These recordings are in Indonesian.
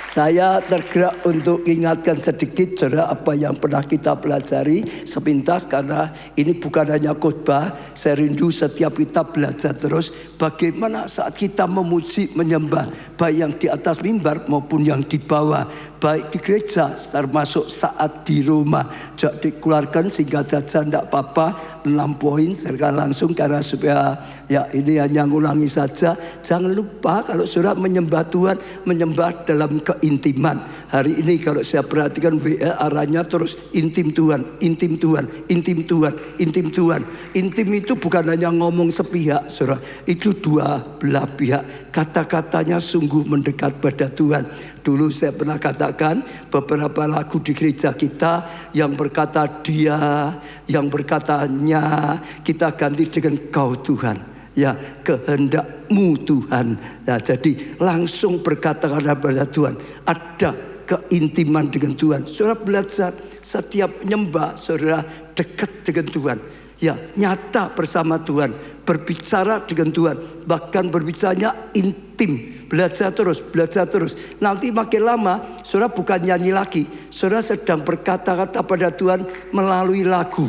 Saya tergerak untuk ingatkan sedikit saudara apa yang pernah kita pelajari sepintas, karena ini bukan hanya khotbah. Saya rindu setiap kita belajar terus bagaimana saat kita memuji menyembah, baik yang di atas mimbar maupun yang di bawah, baik di gereja termasuk saat di rumah. Jangan dikeluarkan sehingga jajan tidak apa-apa. 6 poin serta langsung, karena supaya ya ini hanya ngulangi saja. Jangan lupa kalau saudara menyembah Tuhan, menyembah dalam keintiman. Hari ini kalau saya perhatikan WA arahnya terus intim Tuhan, intim Tuhan, intim Tuhan, intim Tuhan. Intim itu bukan hanya ngomong sepihak, saudara. Itu dua belah pihak. Kata-katanya sungguh mendekat pada Tuhan. Dulu saya pernah katakan beberapa lagu di gereja kita yang berkata dia, yang berkatanya, kita ganti dengan kau Tuhan. Ya, kehendakmu Tuhan. Nah, jadi langsung berkata kepada Tuhan. Ada keintiman dengan Tuhan. Saudara belajar setiap nyembah, saudara dekat dengan Tuhan. Ya, nyata bersama Tuhan, berbicara dengan Tuhan, bahkan berbicaranya intim. Belajar terus, belajar terus. Nanti makin lama, saudara bukan nyanyi lagi, saudara sedang berkata-kata pada Tuhan melalui lagu,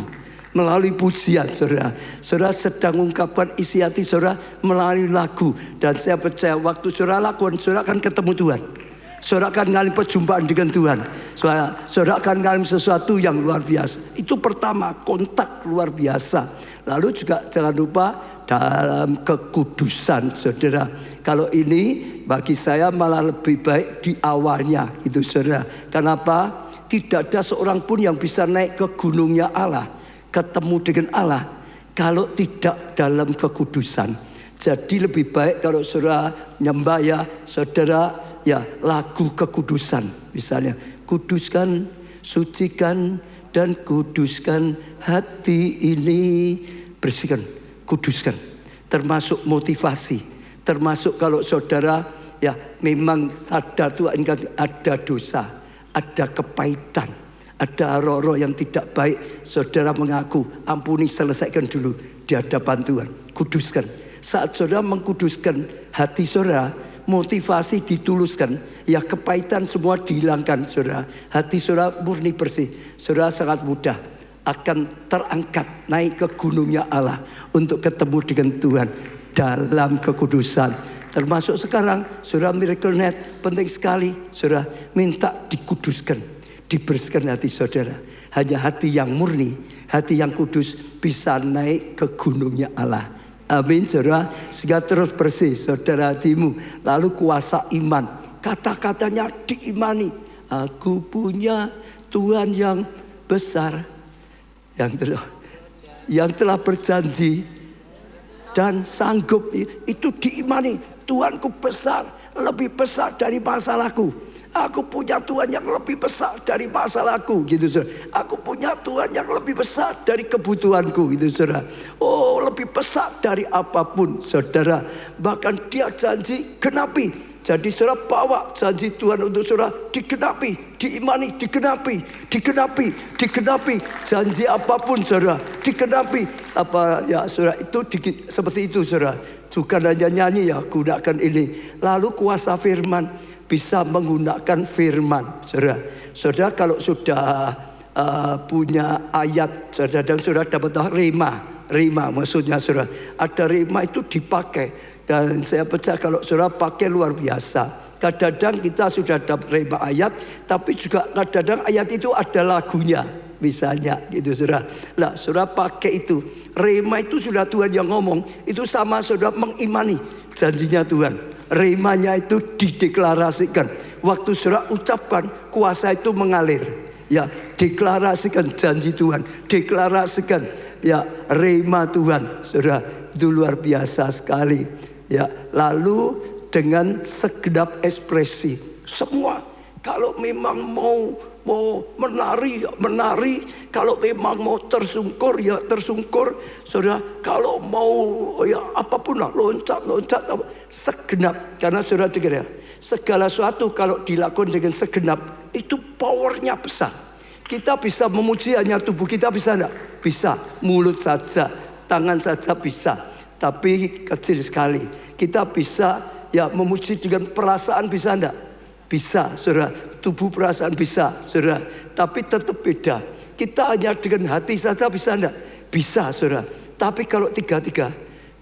melalui pujian, saudara. Saudara sedang mengungkapkan isi hati saudara melalui lagu. Dan saya percaya waktu saudara lakukan, saudara akan ketemu Tuhan. Saudara akan mengalami perjumpaan dengan Tuhan. Saudara akan mengalami sesuatu yang luar biasa. Itu pertama, kontak luar biasa. Lalu juga jangan lupa dalam kekudusan, saudara. Kalau ini bagi saya malah lebih baik di awalnya, itu saudara. Kenapa? Tidak ada seorang pun yang bisa naik ke gunungnya Allah, ketemu dengan Allah, kalau tidak dalam kekudusan. Jadi lebih baik kalau saudara nyembah ya, saudara ya lagu kekudusan. Misalnya, kuduskan, sucikan, dan kuduskan hati ini. Bersihkan, kuduskan. Termasuk motivasi. Termasuk kalau saudara ya memang sadar Tuhan ada dosa, ada kepahitan, ada roh-roh yang tidak baik, saudara mengaku, ampuni, selesaikan dulu di hadapan Tuhan. Kuduskan. Saat saudara mengkuduskan hati saudara, motivasi dituluskan, ya kepahitan semua dihilangkan saudara. Hati saudara murni bersih, saudara sangat mudah akan terangkat naik ke gunungnya Allah untuk ketemu dengan Tuhan dalam kekudusan. Termasuk sekarang saudara Miracle Net penting sekali, saudara minta dikuduskan, dibersihkan hati saudara. Hanya hati yang murni, hati yang kudus bisa naik ke gunungnya Allah. Amin saudara. Sehingga terus bersih saudara hatimu. Lalu kuasa iman, kata-katanya diimani. Aku punya Tuhan yang besar, yang telah berjanji dan sanggup. Itu diimani. Tuhanku besar, lebih besar dari masalahku. Aku punya Tuhan yang lebih besar dari masalahku, gitu saudara. Aku punya Tuhan yang lebih besar dari kebutuhanku, gitu saudara. Oh, lebih besar dari apapun, saudara. Bahkan dia janji genapi. Jadi saudara bawa janji Tuhan untuk saudara digenapi, diimani, digenapi. Janji apapun saudara digenapi. Apa ya saudara, itu seperti itu saudara. Bukan hanya nyanyi ya, gunakan ini. Lalu kuasa firman, bisa menggunakan firman saudara. Saudara kalau sudah punya ayat saudara, dan saudara dapat rema maksudnya saudara. Ada rema itu dipakai. Dan saya percaya kalau saudara pakai luar biasa. Kadang-kadang kita sudah dapat rema ayat, tapi juga kadang-kadang ayat itu ada lagunya, misalnya gitu saudara. Lah saudara pakai itu. Rema itu sudah Tuhan yang ngomong. Itu sama saudara mengimani janjinya Tuhan. Remanya itu dideklarasikan. Waktu saudara ucapkan, kuasa itu mengalir. Ya, deklarasikan janji Tuhan. Deklarasikan ya rema Tuhan. Saudara, itu luar biasa sekali. Ya, lalu dengan segenap ekspresi semua. Kalau memang mau menari, kalau memang mau tersungkur, ya tersungkur, saudara. Kalau mau ya apapun lah, loncat, segenap. Karena saudara dengar ya, segala sesuatu kalau dilakukan dengan segenap, itu powernya besar. Kita bisa memuji hanya tubuh kita, bisa enggak? Bisa, mulut saja, tangan saja bisa. Tapi kecil sekali. Kita bisa ya memuji dengan perasaan, bisa enggak? Bisa, saudara. Tubuh perasaan bisa, saudara. Tapi tetap beda. Kita hanya dengan hati saja bisa enggak? Bisa, saudara. Tapi kalau tiga-tiga,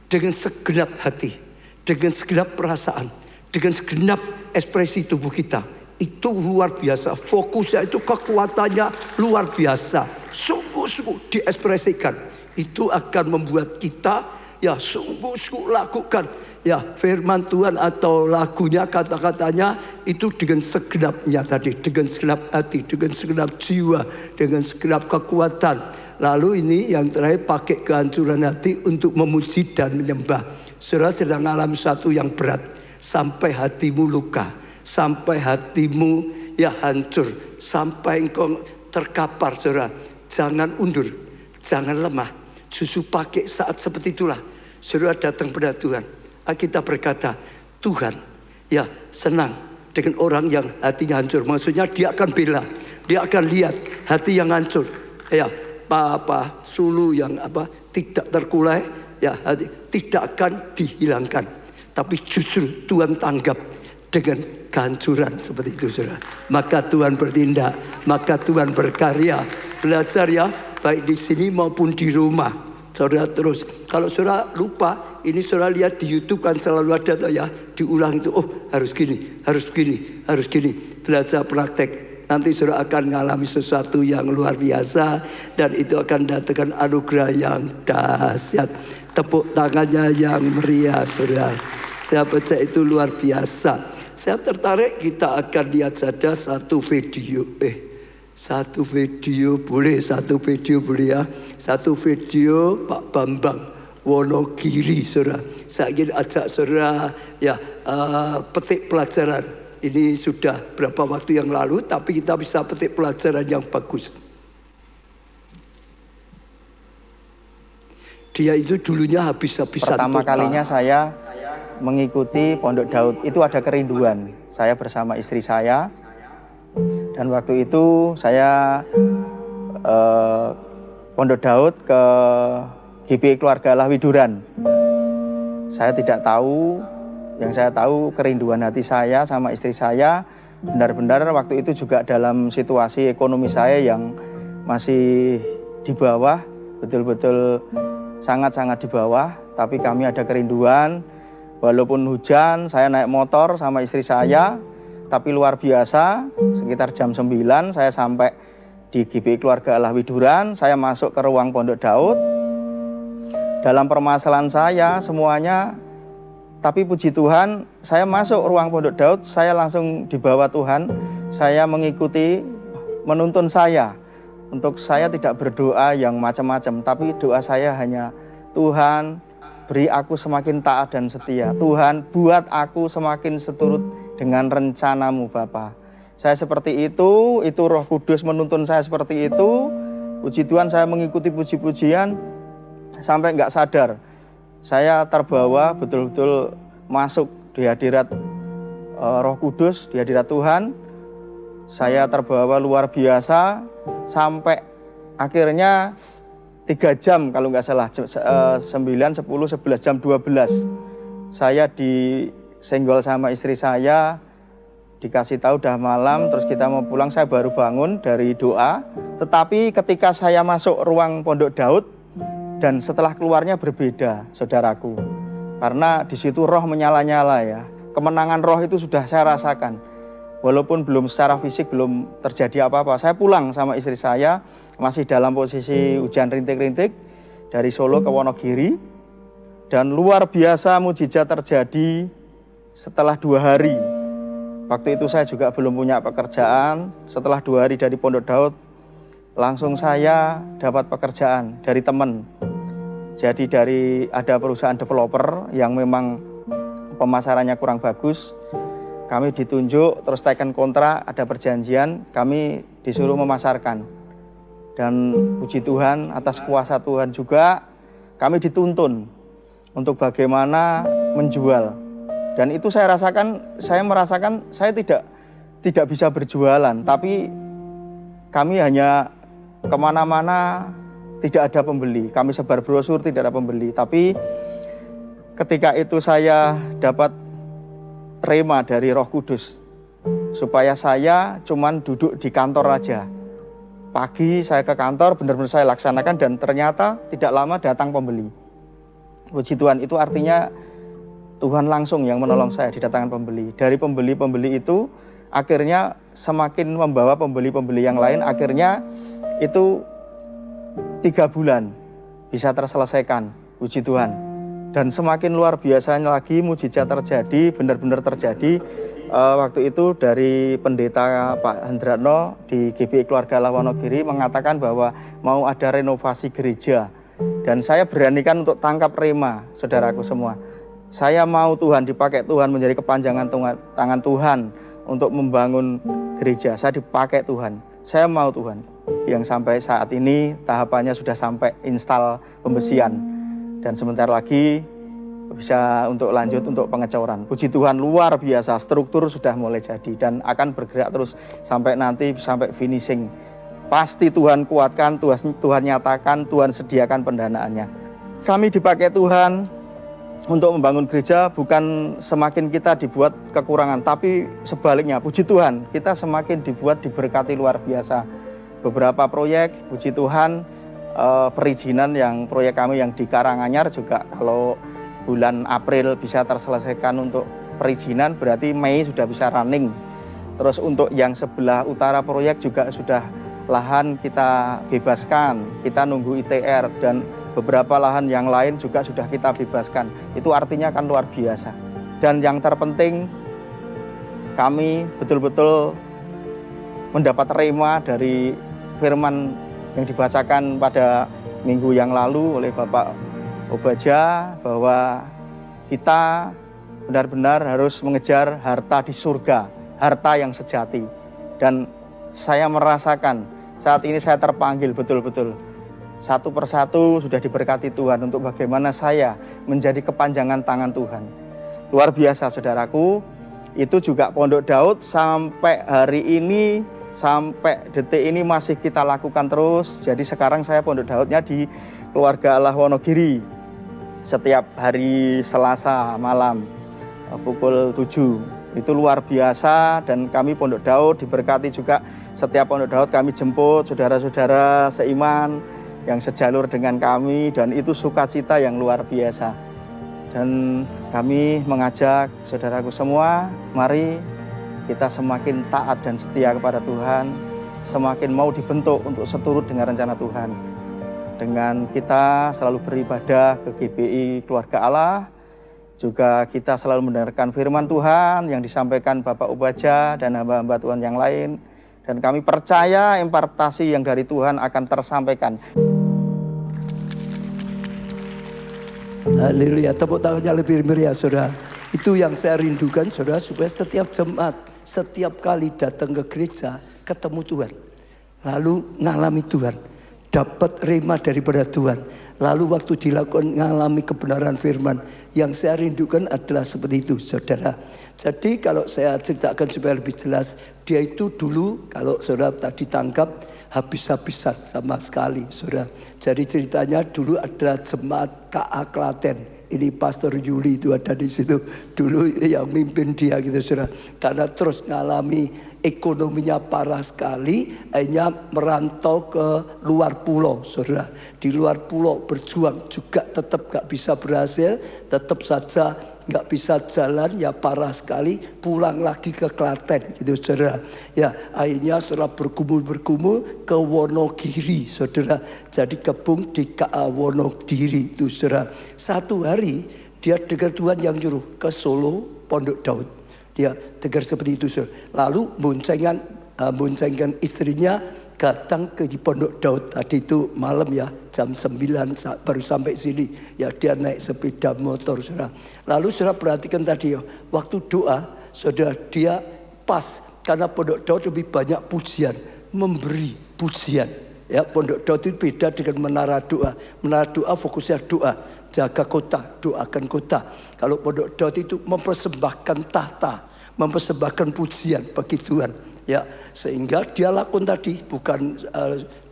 dengan segenap hati, dengan segenap perasaan, dengan segenap ekspresi tubuh kita, itu luar biasa. Fokusnya itu kekuatannya luar biasa. Sungguh-sungguh diekspresikan. Itu akan membuat kita ya sungguh-sungguh lakukan ya firman Tuhan atau lagunya, kata-katanya itu dengan segenapnya tadi, dengan segenap hati, dengan segenap jiwa, dengan segenap kekuatan. Lalu ini yang terakhir, pakai kehancuran hati untuk memuji dan menyembah. Saudara sedang alami satu yang berat, sampai hatimu luka, sampai hatimu ya hancur, sampai engkau terkapar, saudara. Jangan undur, jangan lemah. Justru pakai saat seperti itulah saudara datang pada Tuhan. Kita berkata, Tuhan ya senang dengan orang yang hatinya hancur. Maksudnya dia akan bela, dia akan lihat hati yang hancur, ya sulu yang tidak terkulai, ya hati, tidak akan dihilangkan. Tapi justru Tuhan tanggap dengan kehancuran seperti itu, saudara. Maka Tuhan bertindak, maka Tuhan berkarya. Belajar ya, baik di sini maupun di rumah. Saudara terus, kalau saudara lupa, ini saudara lihat di YouTube kan selalu ada tuh ya, diulang itu, oh harus gini, harus gini, harus gini. Belajar praktek, nanti saudara akan mengalami sesuatu yang luar biasa, dan itu akan datangkan anugerah yang dahsyat. Tepuk tangannya yang meriah, saudara. Saya percaya itu luar biasa. Saya tertarik kita akan lihat saja satu video. Satu video boleh ya. Satu video Pak Bambang Wonogiri, saudara. Saya ingin ajak saudara ya petik pelajaran. Ini sudah berapa waktu yang lalu, tapi kita bisa petik pelajaran yang bagus. Dia itu dulunya habis-habisan. Pertama kalinya saya mengikuti Pondok Daud, itu ada kerinduan. Saya bersama istri saya. Dan waktu itu saya Pondok Daud ke GBI Keluarga Allah Widuran. Saya tidak tahu, yang saya tahu kerinduan hati saya sama istri saya benar-benar waktu itu juga dalam situasi ekonomi saya yang masih di bawah, betul-betul sangat-sangat di bawah. Tapi kami ada kerinduan, walaupun hujan saya naik motor sama istri saya. Tapi luar biasa, sekitar jam 9 saya sampai di GBI Keluarga Allah Widuran. Saya masuk ke ruang Pondok Daud. Dalam permasalahan saya semuanya, tapi puji Tuhan saya masuk ruang Pondok Daud, saya langsung dibawa Tuhan. Saya mengikuti, menuntun saya. Untuk saya tidak berdoa yang macam-macam, tapi doa saya hanya, Tuhan beri aku semakin taat dan setia. Tuhan buat aku semakin seturut dengan rencanamu Bapa. Saya seperti itu Roh Kudus menuntun saya seperti itu. Puji Tuhan saya mengikuti puji-pujian sampai nggak sadar. Saya terbawa betul-betul masuk di hadirat Roh Kudus, di hadirat Tuhan. Saya terbawa luar biasa sampai akhirnya 3 jam kalau nggak salah, 9, 10, 11, jam 12. Saya disenggol sama istri saya, dikasih tahu udah malam, terus kita mau pulang. Saya baru bangun dari doa. Tetapi ketika saya masuk ruang Pondok Daud dan setelah keluarnya berbeda, saudaraku. Karena di situ roh menyala-nyala ya. Kemenangan roh itu sudah saya rasakan. Walaupun belum secara fisik belum terjadi apa-apa. Saya pulang sama istri saya masih dalam posisi hujan rintik-rintik dari Solo ke Wonogiri. Dan luar biasa mujizat terjadi setelah 2 hari. Waktu itu saya juga belum punya pekerjaan. Setelah 2 hari dari Pondok Daud, langsung saya dapat pekerjaan dari teman. Jadi ada perusahaan developer yang memang pemasarannya kurang bagus. Kami ditunjuk, terus teken kontrak, ada perjanjian, kami disuruh memasarkan. Dan puji Tuhan, atas kuasa Tuhan juga, kami dituntun untuk bagaimana menjual. Dan itu saya merasakan saya tidak bisa berjualan, tapi kami hanya kemana-mana tidak ada pembeli. Kami sebar brosur, tidak ada pembeli. Tapi ketika itu saya dapat rema dari Roh Kudus. supaya saya cuman duduk di kantor aja. Pagi saya ke kantor, benar-benar saya laksanakan, dan ternyata tidak lama datang pembeli. Puji Tuhan, itu artinya Tuhan langsung yang menolong saya, didatangkan pembeli. Dari pembeli-pembeli itu akhirnya semakin membawa pembeli-pembeli yang lain, akhirnya itu 3 bulan bisa terselesaikan, puji Tuhan. Dan semakin luar biasanya lagi mujizat terjadi, benar-benar terjadi. Waktu itu dari pendeta Pak Hendratno di GBI Keluarga Allah Wonogiri mengatakan bahwa mau ada renovasi gereja. Dan saya beranikan untuk tangkap rema, saudaraku semua. Saya mau Tuhan, dipakai Tuhan menjadi kepanjangan tangan Tuhan untuk membangun gereja. Saya dipakai Tuhan, saya mau Tuhan. Yang sampai saat ini tahapannya sudah sampai install pembesian. Dan sebentar lagi bisa untuk lanjut untuk pengecoran. Puji Tuhan, luar biasa, struktur sudah mulai jadi dan akan bergerak terus sampai nanti sampai finishing. Pasti Tuhan kuatkan, Tuhan nyatakan, Tuhan sediakan pendanaannya. Kami dipakai Tuhan untuk membangun gereja, bukan semakin kita dibuat kekurangan, tapi sebaliknya, puji Tuhan, kita semakin dibuat diberkati luar biasa. Beberapa proyek, puji Tuhan, perizinan yang proyek kami yang di Karanganyar juga kalau bulan April bisa terselesaikan untuk perizinan, berarti Mei sudah bisa running. Terus untuk yang sebelah utara proyek juga sudah lahan kita bebaskan, kita nunggu ITR, dan beberapa lahan yang lain juga sudah kita bebaskan. Itu artinya kan luar biasa. Dan yang terpenting, kami betul-betul mendapat rema dari firman yang dibacakan pada minggu yang lalu oleh Bapak Obaja, bahwa kita benar-benar harus mengejar harta di surga, harta yang sejati. Dan saya merasakan saat ini saya terpanggil betul-betul. Satu persatu sudah diberkati Tuhan untuk bagaimana saya menjadi kepanjangan tangan Tuhan. Luar biasa, saudaraku. Itu juga Pondok Daud sampai hari ini, sampai detik ini masih kita lakukan terus. Jadi sekarang saya Pondok Daudnya di Keluarga Allah Wonogiri. Setiap hari Selasa malam pukul 7. Itu luar biasa, dan kami Pondok Daud diberkati juga. Setiap Pondok Daud kami jemput saudara-saudara seiman yang sejalur dengan kami, dan itu sukacita yang luar biasa. Dan kami mengajak saudaraku semua, mari kita semakin taat dan setia kepada Tuhan, semakin mau dibentuk untuk seturut dengan rencana Tuhan. Dengan kita selalu beribadah ke GBI Keluarga Allah, juga kita selalu mendengarkan firman Tuhan yang disampaikan Bapak Obaja dan hamba-hamba Tuhan yang lain. Dan kami percaya impartasi yang dari Tuhan akan tersampaikan. Haleluya, tepuk tangannya lebih meriah, saudara. Itu yang saya rindukan, saudara, supaya setiap jemaat, setiap kali datang ke gereja, ketemu Tuhan. Lalu ngalami Tuhan, dapat rema daripada Tuhan. Lalu waktu dilakukan ngalami kebenaran firman. Yang saya rindukan adalah seperti itu, saudara. Jadi kalau saya ceritakan supaya lebih jelas, dia itu dulu kalau saudara tadi tangkap habis-habisan sama sekali, saudara. Jadi ceritanya dulu adalah jemaat KA Klaten. Ini Pastor Yuli itu ada di situ dulu yang mimpin dia gitu, saudara. Karena terus ngalami ekonominya parah sekali, akhirnya merantau ke luar pulau, saudara. Di luar pulau berjuang juga tetap gak bisa berhasil, tetap saja gak bisa jalan, ya parah sekali, pulang lagi ke Klaten gitu, saudara. Ya akhirnya saudara bergumul ke Wonogiri, saudara. Jadi gabung di KA Wonogiri itu, saudara. Satu hari dia dengar Tuhan yang nyuruh ke Solo Pondok Daud. Dia tegar seperti itu, saudara. Lalu boncengkan istrinya datang ke Pondok Daud. Tadi itu malam ya, jam 9 baru sampai sini. Ya dia naik sepeda motor, saudara. Lalu saudara perhatikan tadi ya, waktu doa, saudara, dia pas. Karena Pondok Daud lebih banyak pujian, memberi pujian. Ya, Pondok Daud itu beda dengan menara doa. Menara doa fokusnya doa. Jaga kota, doakan kota. Kalau Pondok Daud itu mempersembahkan tahta, mempersembahkan pujian bagi Tuhan, ya, sehingga dia lakukan tadi bukan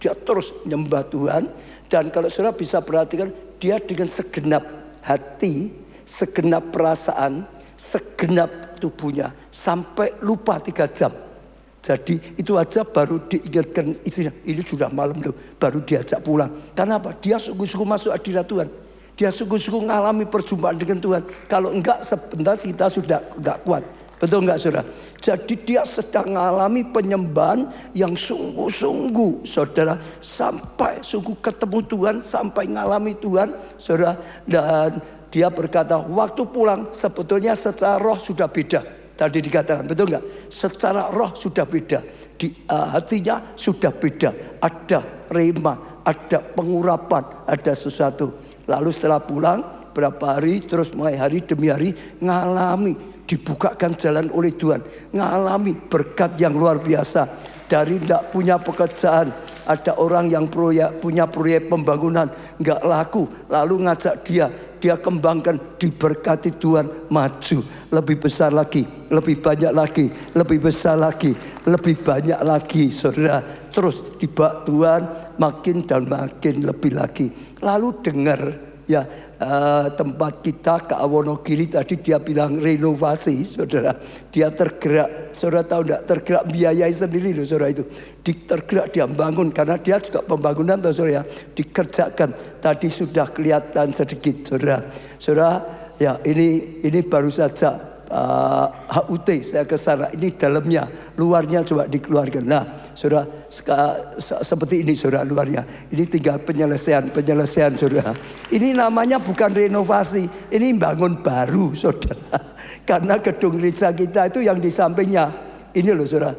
dia terus nyembah Tuhan. Dan kalau saudara bisa perhatikan, dia dengan segenap hati, segenap perasaan, segenap tubuhnya sampai lupa 3 jam. Jadi itu aja baru diingatkan istrinya, ini sudah malam loh, baru diajak pulang. Karena apa? Dia sungguh-sungguh masuk hadirat Tuhan. Dia sungguh-sungguh mengalami perjumpaan dengan Tuhan. Kalau enggak sebentar kita sudah enggak kuat. Betul enggak saudara? Jadi dia sedang mengalami penyembahan yang sungguh-sungguh saudara. Sampai sungguh ketemu Tuhan, sampai mengalami Tuhan saudara. Dan dia berkata waktu pulang sebetulnya secara roh sudah beda. Tadi dikatakan, betul enggak? Secara roh sudah beda. Di hatinya sudah beda. Ada rema, ada pengurapan, ada sesuatu. Lalu setelah pulang, berapa hari, terus mulai hari demi hari, ngalami, dibukakan jalan oleh Tuhan. Ngalami berkat yang luar biasa. Dari tidak punya pekerjaan, ada orang yang punya proyek pembangunan, nggak laku. Lalu ngajak dia kembangkan, diberkati Tuhan, maju. Lebih besar lagi, lebih banyak lagi, lebih besar lagi, lebih banyak lagi saudara. Terus dibawa Tuhan makin dan makin lebih lagi. Lalu dengar ya tempat kita ke Wonogiri tadi dia bilang renovasi saudara. Dia tergerak, saudara tahu enggak, tergerak biayai sendiri loh saudara itu. Tergerak dia bangun karena dia juga pembangunan tahu saudara ya. Dikerjakan, tadi sudah kelihatan sedikit saudara. Saudara ya ini baru saja HUT saya ke sana. Ini dalamnya, luarnya coba dikeluarkan. Nah saudara seperti ini saudara luarnya. Ini tinggal penyelesaian saudara. Ini namanya bukan renovasi, ini bangun baru saudara. Karena gedung gereja kita itu yang di sampingnya ini loh saudara.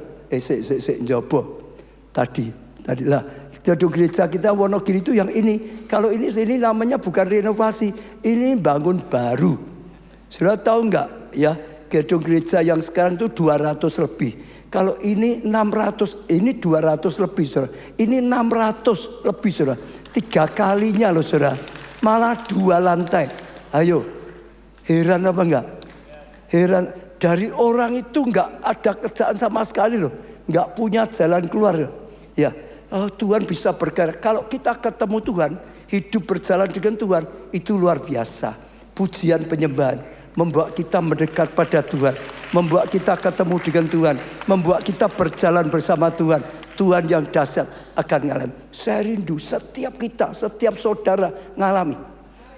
Njobo tadilah gedung gereja kita Wonogiri itu yang ini. Kalau ini namanya bukan renovasi, ini bangun baru. Saudara tahu enggak ya, gedung gereja yang sekarang itu 200 lebih. Kalau ini 600, ini 200 lebih saudara. Ini 600 lebih saudara. 3 kalinya loh saudara. Malah 2 lantai. Ayo, heran apa enggak? Heran, dari orang itu enggak ada kerjaan sama sekali loh. Enggak punya jalan keluar loh. Ya, Tuhan bisa bergerak. Kalau kita ketemu Tuhan, hidup berjalan dengan Tuhan, itu luar biasa. Pujian penyembahan membuat kita mendekat pada Tuhan, membuat kita ketemu dengan Tuhan, membuat kita berjalan bersama Tuhan. Tuhan yang dahsyat akan ngalami. Saya rindu setiap kita, setiap saudara ngalami.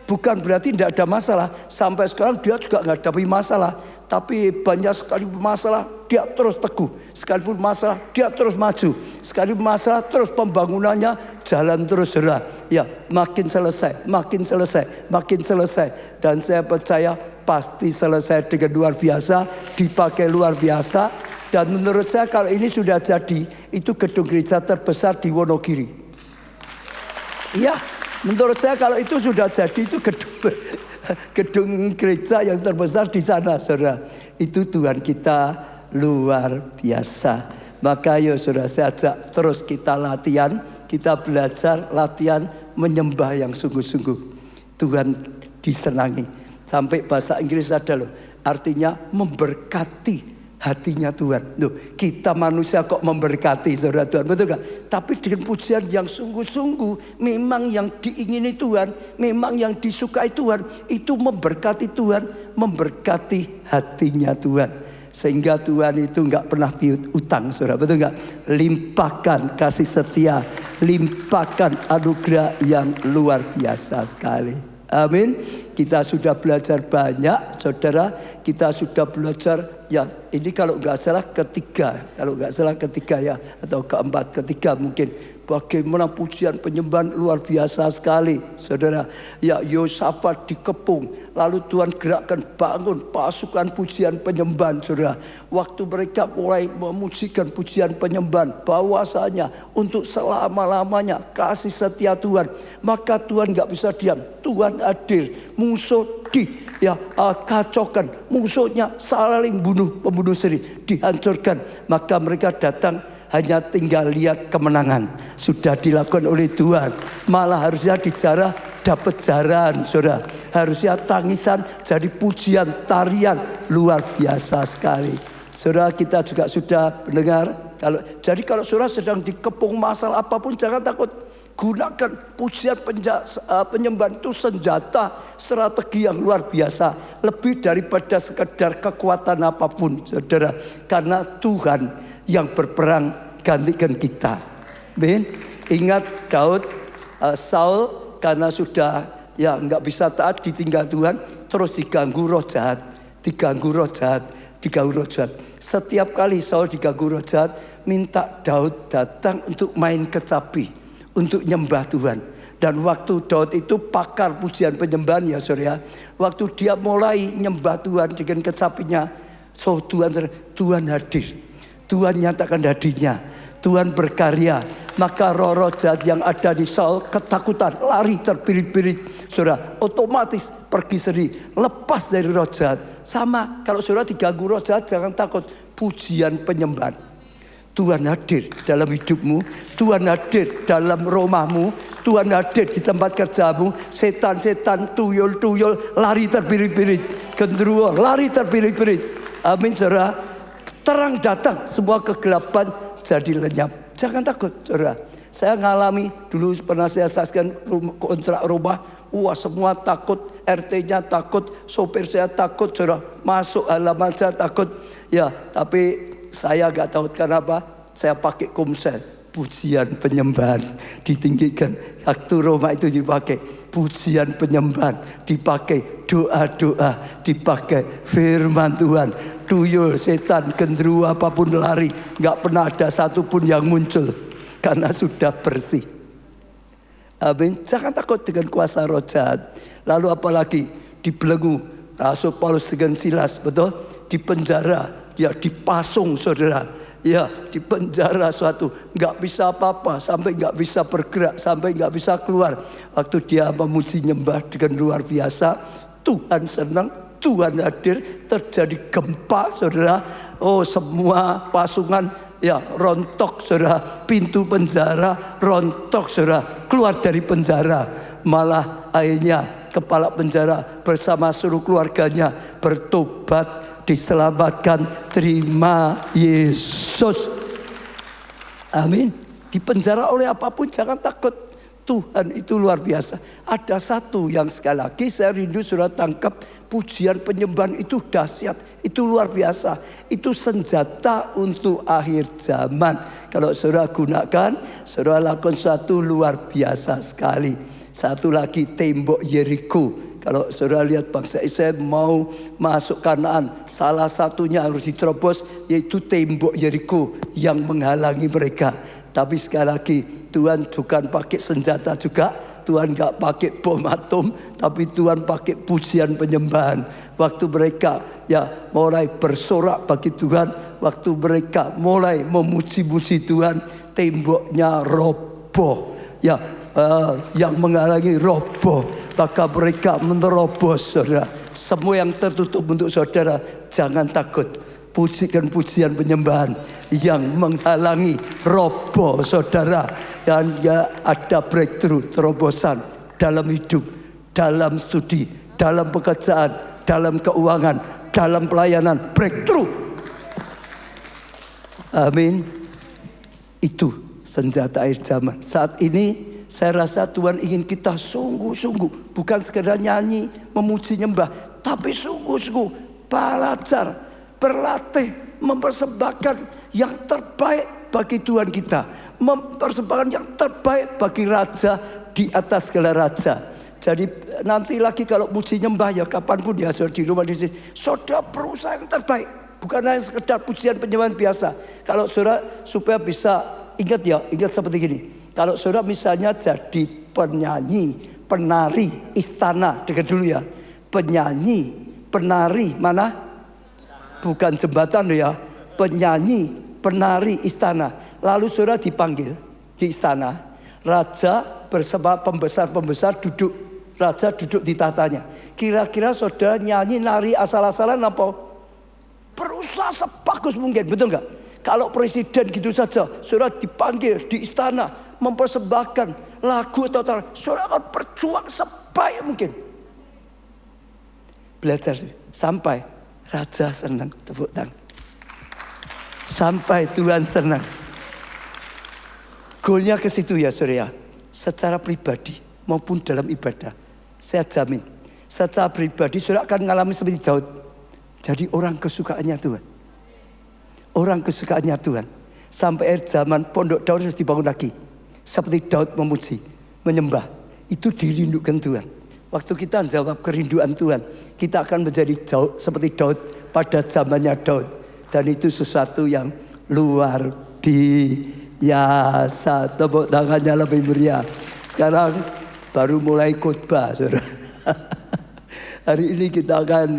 Bukan berarti tidak ada masalah. Sampai sekarang dia juga menghadapi masalah. Tapi banyak sekali masalah, dia terus teguh. Sekalipun masalah, dia terus maju. Sekalipun masalah, terus pembangunannya jalan terus saudara. Ya, makin selesai, makin selesai, makin selesai. Dan saya percaya pasti selesai dengan luar biasa, dipakai luar biasa. Dan menurut saya kalau ini sudah jadi, itu gedung gereja terbesar di Wonogiri. Iya, menurut saya kalau itu sudah jadi, itu gedung gereja yang terbesar di sana saudara. Itu Tuhan kita luar biasa. Maka ya saudara, saya ajak terus kita latihan, kita belajar latihan menyembah yang sungguh-sungguh. Tuhan disenangi. Sampai bahasa Inggris ada loh, artinya memberkati hatinya Tuhan. Loh, kita manusia kok memberkati saudara Tuhan, betul gak? Tapi dengan pujian yang sungguh-sungguh, memang yang diingini Tuhan, memang yang disukai Tuhan, itu memberkati Tuhan, memberkati hatinya Tuhan. Sehingga Tuhan itu gak pernah piut utang saudara, betul gak? Limpahkan kasih setia, limpahkan anugerah yang luar biasa sekali. Amin. Kita sudah belajar banyak saudara. Kita sudah belajar ya, ini kalau nggak salah ketiga ya, atau ketiga mungkin. Bagaimana pujian penyembahan luar biasa sekali saudara. Ya, Yosafat dikepung, lalu Tuhan gerakkan bangun pasukan pujian penyembahan saudara. Waktu mereka mulai memujikan pujian penyembahan, bahwasanya untuk selama-lamanya kasih setia Tuhan, maka Tuhan nggak bisa diam. Tuhan hadir, musuh kacaukan, musuhnya saling pembunuh sendiri, dihancurkan. Maka mereka datang, hanya tinggal lihat kemenangan sudah dilakukan oleh Tuhan. Malah harusnya dijarah dapat jaran saudara. Harusnya tangisan jadi pujian, tarian luar biasa sekali. Saudara, kita juga sudah mendengar. Kalau saudara sedang dikepung masalah apapun, jangan takut. Gunakan pujian penyembahan itu senjata strategi yang luar biasa. Lebih daripada sekedar kekuatan apapun, saudara. Karena Tuhan yang berperang gantikan kita. Amin. Ingat Daud, Saul karena sudah nggak bisa taat, ditinggal Tuhan, terus diganggu roh jahat. Setiap kali Saul diganggu roh jahat, minta Daud datang untuk main kecapi, untuk nyembah Tuhan. Dan waktu Daud itu pakar pujian penyembahan ya saudara. Waktu dia mulai nyembah Tuhan dengan kecapinya, Tuhan hadir. Tuhan nyatakan hadirnya. Tuhan berkarya. Maka roh-roh jahat yang ada di Saul ketakutan, lari terbirit-birit. Saudara, otomatis pergi sendiri, lepas dari roh jahat. Sama, kalau saudara diganggu roh jahat, jangan takut. Pujian penyembahan. Tuhan hadir dalam hidupmu, Tuhan hadir dalam rumahmu, Tuhan hadir di tempat kerjamu. Setan-setan, tuyul-tuyul lari terbirit-birit, genderuwo lari terbirit-birit. Amin saudara. Terang datang, semua kegelapan jadi lenyap. Jangan takut saudara. Saya ngalami dulu, pernah saya saksikan kontrak rumah. Wah, semua takut, RT-nya takut, sopir saya takut, saudara. Masuk halaman saya takut. Ya, tapi saya gak tahu kenapa. Saya pakai komsel, pujian penyembahan ditinggikan. Waktu Roma itu dipakai pujian penyembahan, dipakai doa-doa, dipakai firman Tuhan. Tuyul, setan, genderuwo apapun lari. Gak pernah ada satupun yang muncul karena sudah bersih. Amin. Jangan takut dengan kuasa roh jahat. Lalu apalagi dibelenggu. Rasul Paulus dengan Silas, betul? Di penjara, ya dipasung saudara. Ya di penjara suatu, nggak bisa apa-apa, sampai nggak bisa bergerak, sampai nggak bisa keluar. Waktu dia memuji nyembah dengan luar biasa, Tuhan senang, Tuhan hadir, terjadi gempa saudara. Oh, semua pasungan ya rontok saudara, pintu penjara rontok saudara, keluar dari penjara. Malah akhirnya kepala penjara bersama seluruh keluarganya bertobat, diselamatkan, terima Yesus. Amin. Di penjara oleh apapun jangan takut. Tuhan itu luar biasa. Ada satu yang sekali lagi saya rindu saudara tangkap, pujian penyembahan itu dahsyat, itu luar biasa. Itu senjata untuk akhir zaman. Kalau saudara gunakan, saudara lakukan satu luar biasa sekali. Satu lagi, tembok Yeriko. Kalau saudara lihat bangsa Israel mau masuk Kanaan, salah satunya harus diterobos, yaitu tembok Yeriko yang menghalangi mereka. Tapi sekali lagi, Tuhan bukan pakai senjata juga, Tuhan gak pakai bom atom, tapi Tuhan pakai pujian penyembahan. Waktu mereka ya mulai bersorak bagi Tuhan, waktu mereka mulai memuji-muji Tuhan, temboknya roboh. Ya, yang menghalangi roboh, maka mereka menerobos saudara. Semua yang tertutup untuk saudara, jangan takut. Pujikan pujian penyembahan yang menghalangi roboh saudara. Dan ya ada breakthrough, terobosan dalam hidup, dalam studi, dalam pekerjaan, dalam keuangan, dalam pelayanan, breakthrough. Amin. Itu senjata akhir zaman. Saat ini saya rasa Tuhan ingin kita sungguh-sungguh, bukan sekedar nyanyi, memuji, nyembah, tapi sungguh-sungguh belajar, berlatih, mempersembahkan yang terbaik bagi Tuhan kita, mempersembahkan yang terbaik bagi Raja di atas segala raja. Jadi nanti lagi kalau puji nyembah ya kapanpun ya saudara di rumah di sini, saudara berusaha yang terbaik, bukan hanya sekedar pujian penyembahan biasa. Kalau saudara supaya bisa ingat ya, ingat seperti gini. Kalau saudara misalnya jadi penyanyi, penari istana, dengar dulu ya. Penyanyi, penari mana? Bukan jembatan ya. Penyanyi, penari istana. Lalu saudara dipanggil di istana. Raja bersama pembesar-pembesar duduk. Raja duduk di tahtanya. Kira-kira saudara nyanyi, nari asal-asalan apa? Berusaha sebagus mungkin, betul nggak? Kalau presiden gitu saja, saudara dipanggil di istana, mempersembahkan lagu atau saudara akan berjuang sebaik mungkin. Belajar sampai Raja senang, tepuk tangan. Sampai Tuhan senang. Goalnya ke situ ya saudara. secara pribadi maupun dalam ibadah. Saya jamin, secara pribadi saudara akan mengalami seperti Daud. Jadi orang kesukaannya Tuhan. Orang kesukaannya Tuhan. Sampai akhir zaman pondok Daud harus dibangun lagi. Seperti Daud memuji, menyembah. Itu dirindukan Tuhan. Waktu kita menjawab kerinduan Tuhan, kita akan menjadi seperti Daud pada zamannya Daud. Dan itu sesuatu yang luar biasa. Tepuk tangannya lebih meriah. Sekarang baru mulai khotbah, saudara. Hari ini kita akan,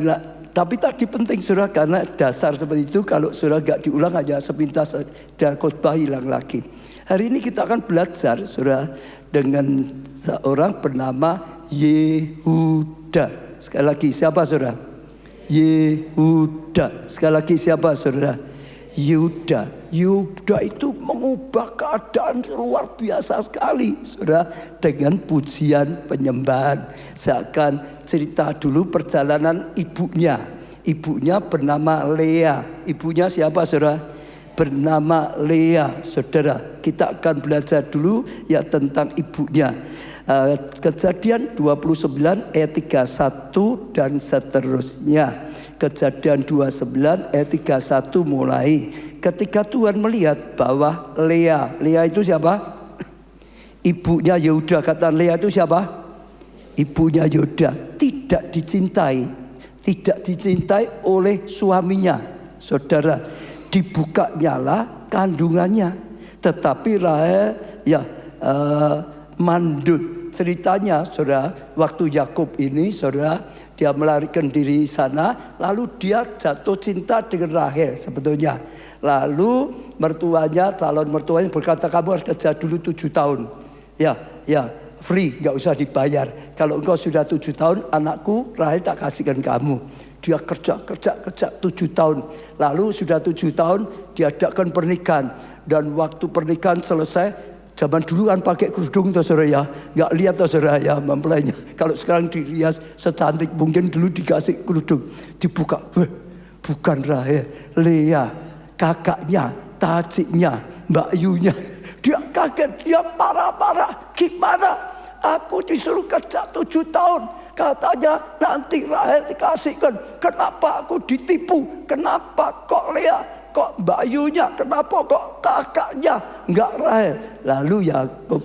tapi tadi penting saudara, karena dasar seperti itu kalau saudara gak diulang aja sepintas dan khotbah hilang lagi. Hari ini kita akan belajar saudara dengan seorang bernama Yehuda. Sekali lagi siapa saudara? Yehuda. Sekali lagi siapa saudara? Yehuda. Yehuda itu mengubah keadaan luar biasa sekali saudara, dengan pujian penyembahan. Saya akan cerita dulu perjalanan ibunya. Ibunya bernama Lea. Ibunya siapa saudara? Bernama Lea saudara. Kita akan belajar dulu ya tentang ibunya. Kejadian 29 ayat 31 dan seterusnya. Kejadian 29 ayat 31 mulai. Ketika Tuhan melihat bahwa Lea itu siapa? Ibunya Yehuda. Kata Lea itu siapa? Ibunya Yehuda. Tidak dicintai. Tidak dicintai oleh suaminya. Saudara, dibuka nyala kandungannya. Tetapi Rahel mandul. Ceritanya saudara, waktu Yakub ini saudara, dia melarikan diri sana, lalu dia jatuh cinta dengan Rahel sebetulnya. Lalu mertuanya, calon mertuanya berkata, kamu harus kerja dulu 7 tahun. Ya, free, gak usah dibayar. Kalau engkau sudah 7 tahun, anakku Rahel tak kasihkan kamu. Dia kerja 7 tahun. Lalu sudah 7 tahun diadakan pernikahan. Dan waktu pernikahan selesai, zaman dulu kan pakai kerudung toh saudara ya. Gak lihat toh saudara ya mempelainya. Kalau sekarang dirias secantik mungkin, dulu dikasih kerudung. Dibuka, bukan Rahel, Lea. Kakaknya, taciknya, Mbak Yunya. Dia kaget, dia parah-parah. Gimana? Aku disuruh kerja 7 tahun. Katanya nanti Rahel dikasihkan. Kenapa aku ditipu? Kenapa kok Lea? Kok Mbak Yunya? Kenapa kok kakaknya? Enggak Rahel. Lalu Yakub,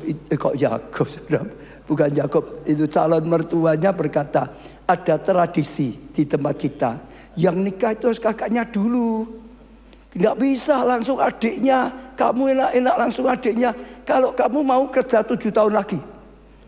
bukan Yakub, itu calon mertuanya berkata, ada tradisi di tempat kita. Yang nikah itu harus kakaknya dulu. Enggak bisa langsung adiknya. Kamu enak-enak langsung adiknya. Kalau kamu mau kerja 7 tahun lagi.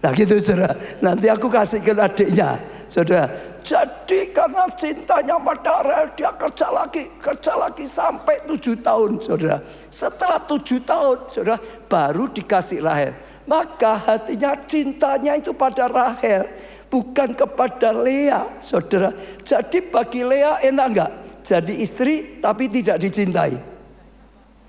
Nah gitu saudara. Nanti aku kasihkan adiknya. Saudara. Jadi karena cintanya pada Rahel, dia kerja lagi sampai 7 tahun saudara. Setelah 7 tahun saudara, baru dikasih Rahel. Maka hatinya, cintanya itu pada Rahel, bukan kepada Lea saudara. Jadi bagi Lea enak enggak? Jadi istri tapi tidak dicintai.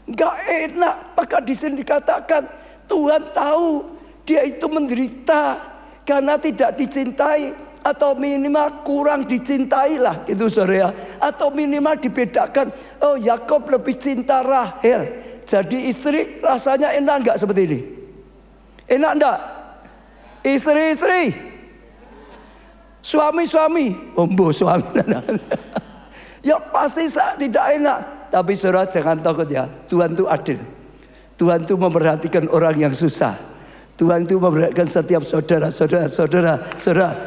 Enggak enak. Maka di sini dikatakan Tuhan tahu dia itu menderita karena tidak dicintai, atau minimal kurang dicintai lah gitu saudara. Atau minimal dibedakan, oh Yakub lebih cinta Rahel. Jadi istri rasanya enak enggak seperti ini? Enak enggak? Istri-istri, suami-suami, ombo suami. Ya pasti tidak enak. Tapi saudara jangan takut ya. Tuhan itu adil. Tuhan itu memperhatikan orang yang susah. Tuhan itu memperhatikan setiap saudara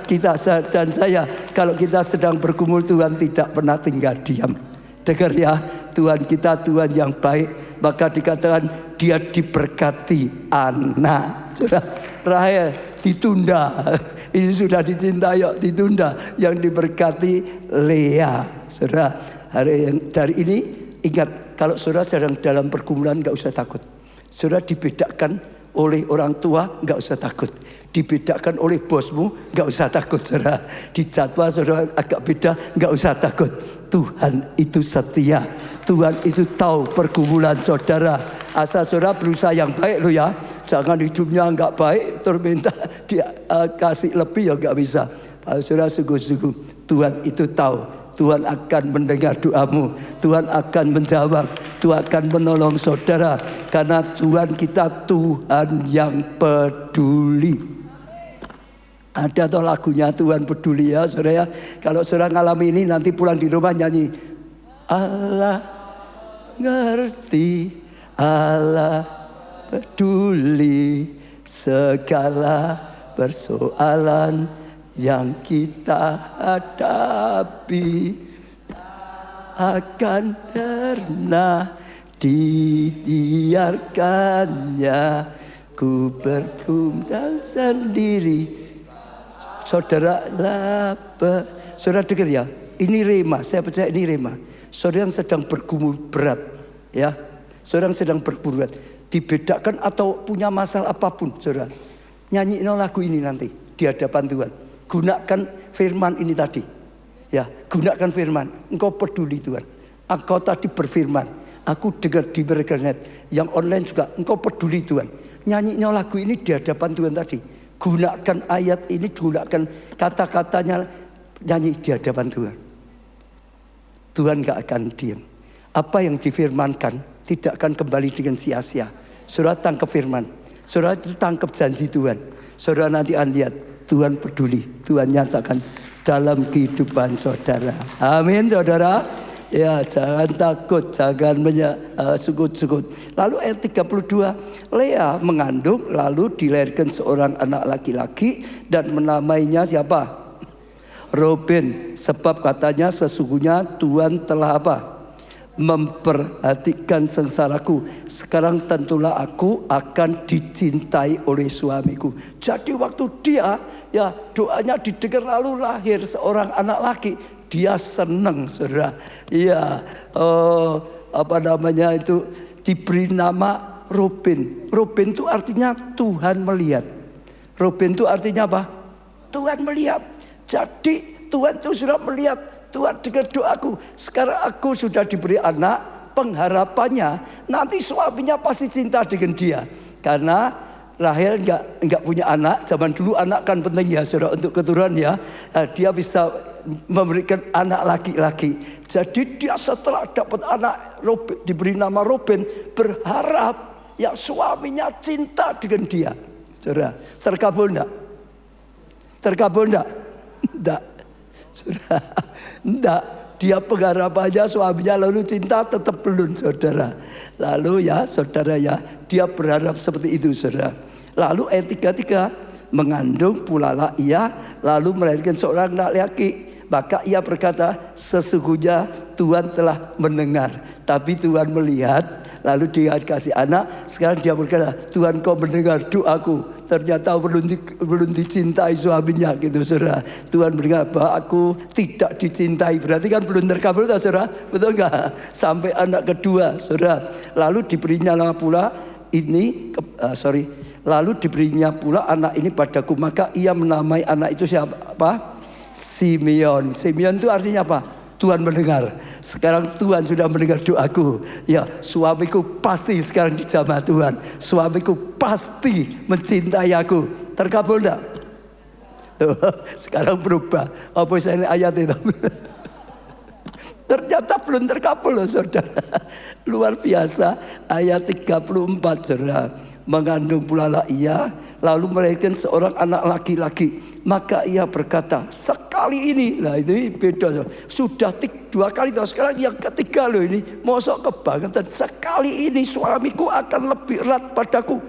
kita dan saya. Kalau kita sedang bergumul, Tuhan tidak pernah tinggal diam. Dengar ya, Tuhan kita Tuhan yang baik. Maka dikatakan dia diberkati anak. Saudara, Rahel ditunda. Ini sudah dicintai, yuk ditunda. Yang diberkati Lea. Saudara, dari ini ingat, kalau saudara sedang dalam pergumulan gak usah takut. Saudara dibedakan oleh orang tua, gak usah takut. Dibedakan oleh bosmu, gak usah takut saudara. Di jadwal saudara agak beda, gak usah takut. Tuhan itu setia. Tuhan itu tahu pergumulan saudara. Asal saudara berusaha yang baik loh ya. Jangan hidupnya gak baik terus minta dia kasih lebih ya gak bisa. Kalau saudara sungguh-sungguh, Tuhan itu tahu. Tuhan akan mendengar doamu. Tuhan akan menjawab. Tuhan akan menolong saudara. Karena Tuhan kita Tuhan yang peduli. Ada toh lagunya Tuhan peduli ya saudara. Kalau saudara ngalami ini nanti pulang di rumah nyanyi. Allah ngerti, Allah peduli segala persoalan yang kita hadapi, akan pernah dibiarkannya ku bergumam sendiri. Saudara saudara dengar ya, ini rema, saya percaya ini rema. Saudara yang sedang bergumul berat, ya, saudara yang sedang bergumul berat, dibedakan atau punya masalah apapun, saudara, nyanyi lagu ini nanti di hadapan Tuhan. Gunakan firman ini tadi, ya, gunakan firman. Engkau peduli Tuhan. Engkau tadi berfirman. Aku dengar di internet, yang online juga. Engkau peduli Tuhan. Nyanyi lagu ini di hadapan Tuhan tadi. Gunakan ayat ini, gunakan kata-katanya, nyanyi di hadapan Tuhan. Tuhan gak akan diam. Apa yang difirmankan tidak akan kembali dengan sia-sia. Saudara tangkap firman. Saudara itu tangkap janji Tuhan. Saudara nanti akan lihat Tuhan peduli. Tuhan nyatakan dalam kehidupan saudara. Amin saudara. Ya, jangan takut, jangan sukut-sukut. Lalu ayat 32, Lea mengandung lalu dilahirkan seorang anak laki-laki dan menamainya siapa? Ruben, sebab katanya sesungguhnya Tuhan telah apa? Memperhatikan sengsaraku. Sekarang tentulah aku akan dicintai oleh suamiku. Jadi waktu dia, ya, doanya didengar lalu lahir seorang anak laki, dia senang, saudara. Iya, diberi nama Ruben. Ruben itu artinya Tuhan melihat. Ruben itu artinya apa? Tuhan melihat. Jadi Tuhan sudah melihat, Tuhan dengar doaku. Sekarang aku sudah diberi anak, pengharapannya nanti suaminya pasti cinta dengan dia. Karena Rahel enggak punya anak, zaman dulu anak kan penting ya saudara untuk keturunan ya. Dia bisa memberikan anak laki-laki. Jadi dia setelah dapat anak diberi nama Ruben, berharap ya suaminya cinta dengan dia. Saudara, terkabul enggak? Terkabul enggak? Enggak. Saudara, enggak. Dia pengharapannya suaminya lalu cinta tetap belum saudara. Lalu ya saudara ya, dia berharap seperti itu saudara. Lalu ayat 33, mengandung pulalah ia lalu melahirkan seorang anak laki. Maka ia berkata, sesungguhnya Tuhan telah mendengar. Tapi Tuhan melihat, lalu dia kasih anak. Sekarang dia berkata, Tuhan kau mendengar doaku. Ternyata belum dicintai suaminya gitu saudara. Tuhan mendengar bahwa aku tidak dicintai. Berarti kan belum terkabul saudara. Betul enggak? Sampai anak kedua saudara. Lalu diberinya pula lalu diberinya pula anak ini padaku. Maka ia menamai anak itu siapa? Simeon. Simeon itu artinya apa? Tuhan mendengar. Sekarang Tuhan sudah mendengar doaku. Ya, suamiku pasti sekarang dijamah Tuhan. Suamiku pasti mencintai aku. Terkabul enggak? Sekarang berubah. Apa ini ayat itu? Ternyata belum terkabul loh saudara. Luar biasa. Ayat 34 saudara. Mengandung pula ia lalu melahirkan seorang anak laki-laki. Maka ia berkata, sekali ini, nah ini beda. Sudah 2 kali, sekarang yang ketiga loh ini. Mosok kebangetan, sekali ini suamiku akan lebih erat padaku.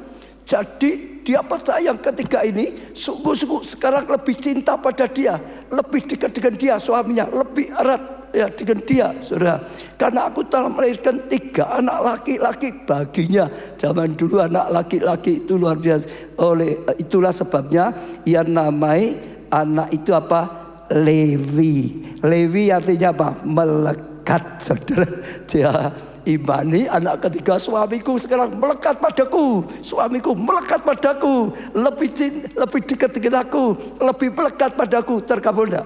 Jadi dia percaya yang ketiga ini, sungguh-sungguh sekarang lebih cinta pada dia. Lebih dekat dengan dia, suaminya, lebih erat ya dengan dia, saudara. Karena aku telah melahirkan 3 anak laki-laki baginya. Zaman dulu anak laki-laki itu luar biasa. Itulah sebabnya ia namai anak itu apa? Lewi. Lewi artinya apa? Melekat, saudara. Dia imani anak ketiga, suamiku sekarang melekat padaku. Suamiku melekat padaku. Lebih dekat dengan aku. Lebih melekat padaku. Terkabul enggak?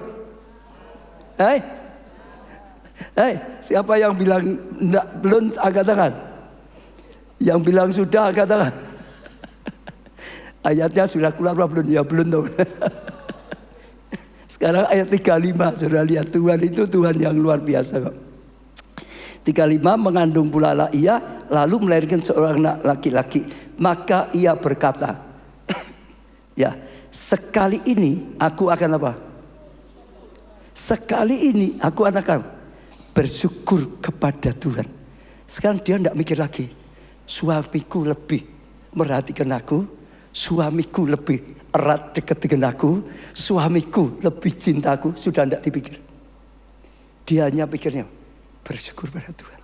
Siapa yang bilang enggak, belum angkat tangan? Yang bilang sudah angkat tangan. Ayatnya sudah keluar belum? Ya belum tahu. Sekarang ayat 35, saudara lihat, Tuhan itu Tuhan yang luar biasa kok. 35, mengandung pula lah ia, lalu melahirkan seorang anak laki-laki. Maka ia berkata, ya, sekali ini aku akan apa? Sekali ini aku akan bersyukur kepada Tuhan. Sekarang dia tidak mikir lagi, suamiku lebih merhatikan aku, suamiku lebih erat dekat dengan aku, suamiku lebih cintaku. Sudah tidak dipikir. Dia hanya pikirnya bersyukur pada Tuhan.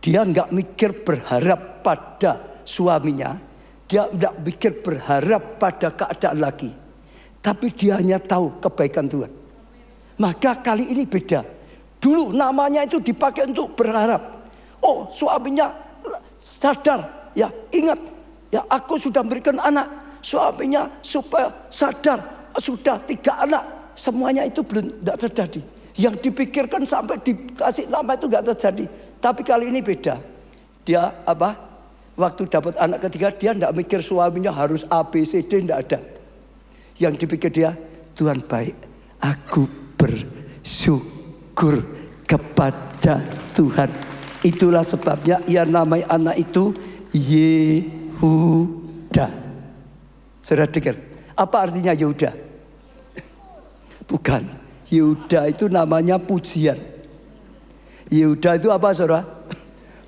Dia nggak mikir berharap pada suaminya, dia nggak mikir berharap pada keadaan lagi, tapi dia hanya tahu kebaikan Tuhan. Maka kali ini beda. Dulu namanya itu dipakai untuk berharap. Oh, suaminya sadar, ya ingat, ya aku sudah memberikan anak. Suaminya supaya sadar, sudah 3 anak. Semuanya itu belum tidak terjadi. Yang dipikirkan sampai dikasih nama itu nggak terjadi. Tapi kali ini beda. Dia apa? Waktu dapat anak ketiga, dia tidak mikir suaminya harus A, B, C, D, tidak ada. Yang dipikir dia, Tuhan baik, aku bersyukur kepada Tuhan. Itulah sebabnya ia namai anak itu Yehuda. Saudara dengar, apa artinya Yehuda? Bukan, Yehuda itu namanya pujian. Yehuda itu apa, saudara?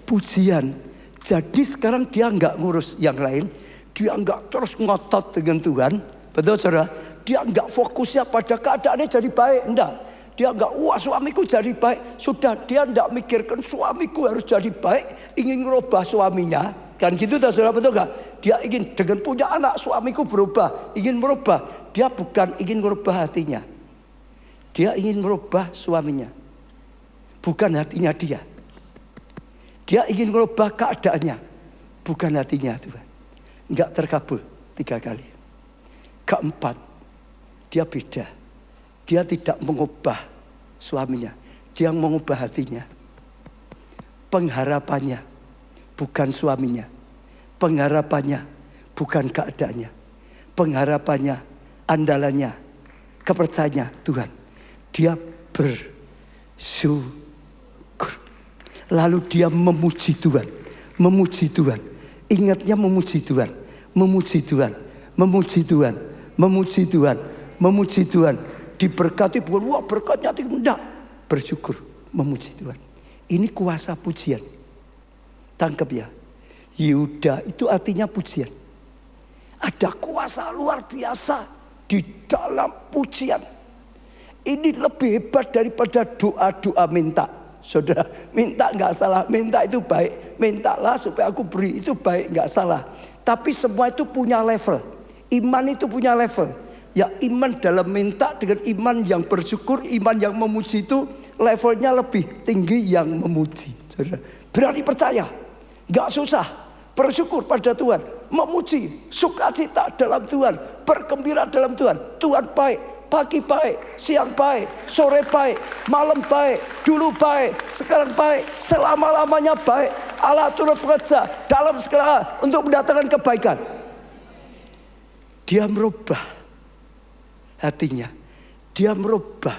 Pujian. Jadi sekarang dia enggak ngurus yang lain, dia enggak terus ngotot dengan Tuhan, betul saudara? Dia enggak fokusnya pada keadaannya jadi baik, enggak. Dia enggak, wah suamiku jadi baik, sudah. Dia enggak mikirkan suamiku harus jadi baik, ingin merubah suaminya, kan gitu saudara, betul enggak? Dia ingin dengan punya anak, suamiku berubah, ingin merubah. Dia bukan ingin merubah hatinya, dia ingin merubah suaminya, bukan hatinya dia. Dia ingin merubah keadaannya, bukan hatinya Tuhan. Enggak terkabul 3 kali. Keempat, dia beda. Dia tidak mengubah suaminya, dia mengubah hatinya. Pengharapannya bukan suaminya, pengharapannya bukan keadaannya, pengharapannya, andalannya, kepercayaannya Tuhan. Dia bersyukur. Lalu dia memuji Tuhan, memuji Tuhan. Ingatnya memuji Tuhan, memuji Tuhan, memuji Tuhan, memuji Tuhan, memuji Tuhan. Diberkati bukan, wah berkatnya tidak. Bersyukur, memuji Tuhan. Ini kuasa pujian. Tangkap ya. Yehuda itu artinya pujian. Ada kuasa luar biasa di dalam pujian. Ini lebih hebat daripada doa-doa minta. Saudara, minta nggak salah, minta itu baik, mintalah supaya aku beri, itu baik, nggak salah. Tapi semua itu punya level, iman itu punya level. Ya iman dalam minta dengan iman yang bersyukur, iman yang memuji itu levelnya lebih tinggi yang memuji. Saudara, berani percaya, nggak susah, bersyukur pada Tuhan, memuji, sukacita dalam Tuhan, bergembira dalam Tuhan. Tuhan baik. Pagi baik, siang baik, sore baik, malam baik, dulu baik, sekarang baik, selama-lamanya baik. Allah turut bekerja dalam segala hal untuk mendatangkan kebaikan. Dia merubah hatinya, dia merubah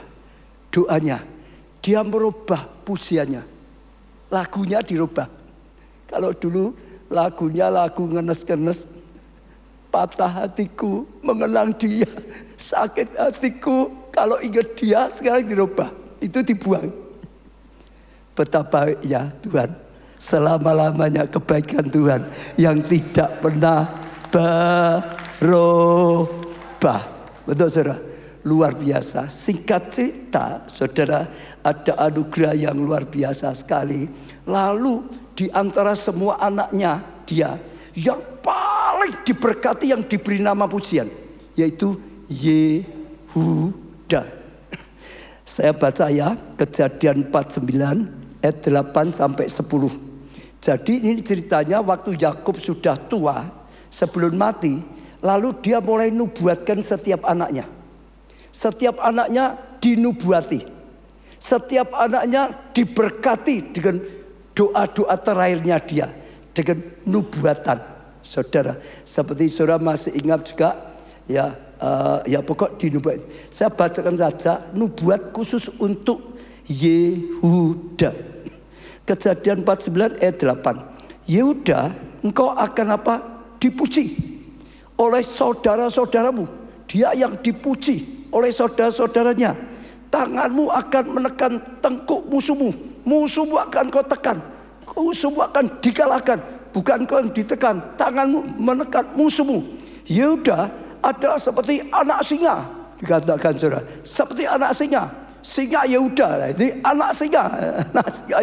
doanya, dia merubah pujiannya. Lagunya dirubah. Kalau dulu lagunya lagu ngenes-ngenes, patah hatiku mengenang dia, sakit hatiku kalau ingat dia. Sekarang dirubah, itu dibuang. Betapa ya Tuhan, selama-lamanya kebaikan Tuhan yang tidak pernah berubah. Betul saudara, luar biasa. Singkat cerita saudara, ada anugerah yang luar biasa sekali. Lalu di antara semua anaknya dia, yang paling diberkati, yang diberi nama pujian, yaitu Yehuda. Saya baca ya, Kejadian 49 ayat 8 sampai 10. Jadi ini ceritanya waktu Yakub sudah tua, sebelum mati, lalu dia mulai nubuatkan setiap anaknya. Setiap anaknya dinubuati, setiap anaknya diberkati dengan doa-doa terakhirnya dia, dengan nubuatan. Saudara, seperti saudara masih ingat juga ya, ya pokok di nubuat. Saya bacakan saja nubuat khusus untuk Yehuda. Kejadian 49 ayat 8. Yehuda, engkau akan apa? Dipuji oleh saudara-saudaramu. Dia yang dipuji oleh saudara-saudaranya. Tanganmu akan menekan tengkuk musuhmu. Musuhmu akan kau tekan. Musuhmu akan dikalahkan. Bukan kau yang ditekan. Tanganmu menekan musuhmu. Yehuda adalah seperti anak singa, dikatakan saudara, seperti anak singa, singa Yehuda, ini anak singa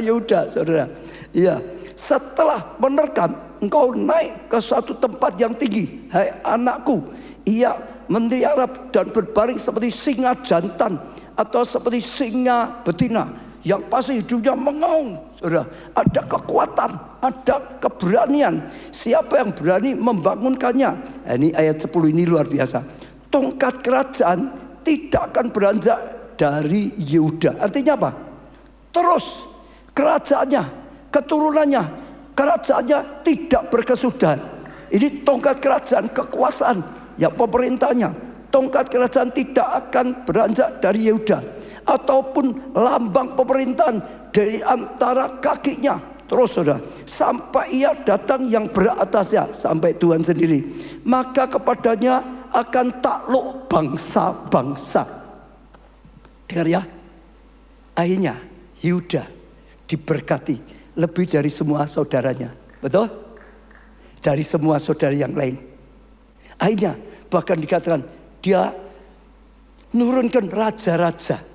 Yehuda, saudara. Ya, setelah menerkam, engkau naik ke suatu tempat yang tinggi, hai anakku. Ia mendiriarap dan berbaring seperti singa jantan atau seperti singa betina yang pasti hidupnya mengaum, saudara. Ada kekuatan, ada keberanian. Siapa yang berani membangunkannya? Nah, ini ayat 10 ini luar biasa. Tongkat kerajaan tidak akan beranjak dari Yehuda. Artinya apa? Terus kerajaannya, keturunannya, kerajaannya tidak berkesudahan. Ini tongkat kerajaan, kekuasaan, ya pemerintahnya. Tongkat kerajaan tidak akan beranjak dari Yehuda. Ataupun lambang pemerintahan dari antara kakinya. Terus saudara, sampai ia datang yang beratasnya, sampai Tuhan sendiri. Maka kepadanya akan takluk bangsa-bangsa. Dengar ya, akhirnya Yehuda diberkati lebih dari semua saudaranya. Betul? Dari semua saudara yang lain. Akhirnya bahkan dikatakan dia nurunkan raja-raja.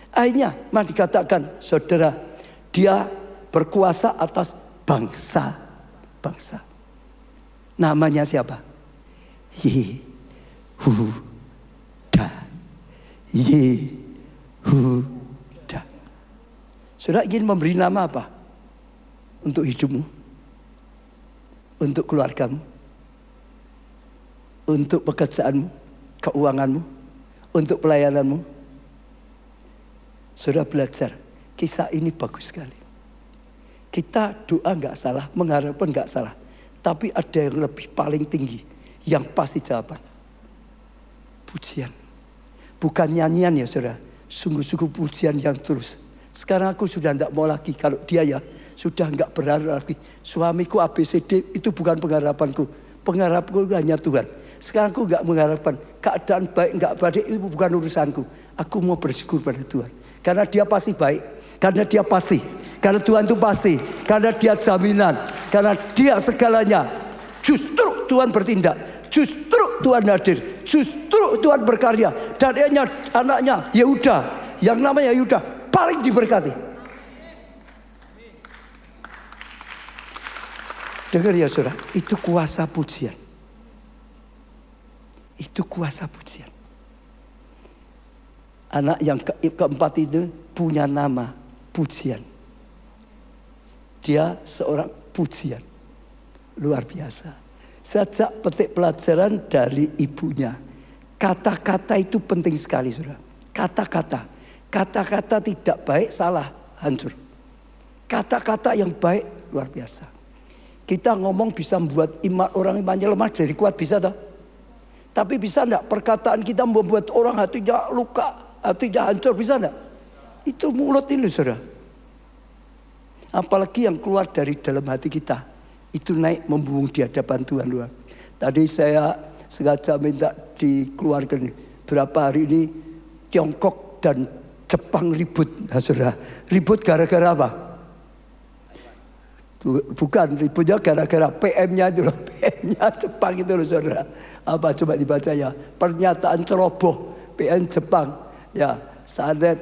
Akhirnya mah dikatakan saudara, dia berkuasa atas bangsa-bangsa. Namanya siapa? Yehuda. Yehuda. Saudara ingin memberi nama apa? Untuk hidupmu, untuk keluargamu, untuk pekerjaanmu, keuanganmu, untuk pelayananmu. Saudara belajar, kisah ini bagus sekali. Kita doa gak salah, mengharapkan gak salah. Tapi ada yang lebih paling tinggi, yang pasti jawaban. Pujian. Bukan nyanyian ya saudara, sungguh-sungguh pujian yang tulus. Sekarang aku sudah gak mau lagi, kalau dia ya sudah gak berharap lagi. Suamiku ABCD itu bukan pengharapanku. Pengharapku hanya Tuhan. Sekarang aku gak mengharapkan keadaan baik gak baik itu bukan urusanku. Aku mau bersyukur pada Tuhan. Karena dia pasti baik, karena dia pasti, karena Tuhan itu pasti, karena dia jaminan, karena dia segalanya. Justru Tuhan bertindak, justru Tuhan hadir, justru Tuhan berkarya. Dan anaknya Yehuda, yang namanya Yehuda, paling diberkati. Dengar ya saudara, itu kuasa pujian. Itu kuasa pujian. Anak yang keempat itu punya nama pujian. Dia seorang pujian. Luar biasa. Sejak petik pelajaran dari ibunya. Kata-kata itu penting sekali saudara. Kata-kata. Kata-kata tidak baik, salah, hancur. Kata-kata yang baik luar biasa. Kita ngomong bisa membuat orang imannya lemah jadi kuat, bisa tak? Tapi bisa enggak perkataan kita membuat orang hatinya luka? Hatinya hancur, bisa enggak? Itu mulut ini saudara. Apalagi yang keluar dari dalam hati kita. Itu naik membumbung di hadapan Tuhan. Tadi saya sengaja minta dikeluarkan. Berapa hari ini Tiongkok dan Jepang ribut. Nah, saudara, ribut gara-gara apa? Bukan, ributnya gara-gara PM-nya itu loh. PM-nya Jepang itu loh saudara. Apa coba dibaca ya. Pernyataan ceroboh PM Jepang. Ya, Sadet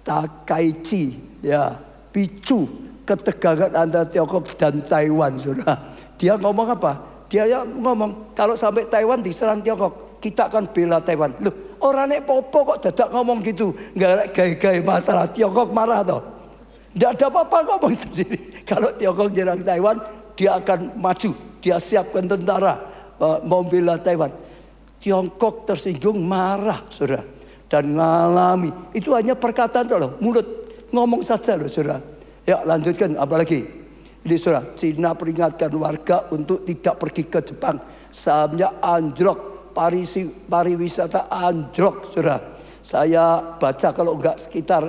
Takaichi, ya, picu ketegangan antara Tiongkok dan Taiwan, saudara. Dia ngomong apa? Dia ngomong kalau sampai Taiwan diserang Tiongkok, kita akan bela Taiwan. Loh, orangnya popo kok dadak ngomong gitu, nggak gaya-gaya masalah. Tiongkok marah toh? Nggak ada apa-apa ngomong sendiri. Kalau Tiongkok nyerang Taiwan, dia akan maju, dia siapkan tentara mau bela Taiwan. Tiongkok tersinggung, marah, saudara. Dan ngalami, itu hanya perkataan loh, mulut ngomong saja loh saudara. Ya lanjutkan, apalagi ini saudara, Cina peringatkan warga untuk tidak pergi ke Jepang. Sahamnya anjlok pariwisata anjlok, saudara. Saya baca kalau enggak sekitar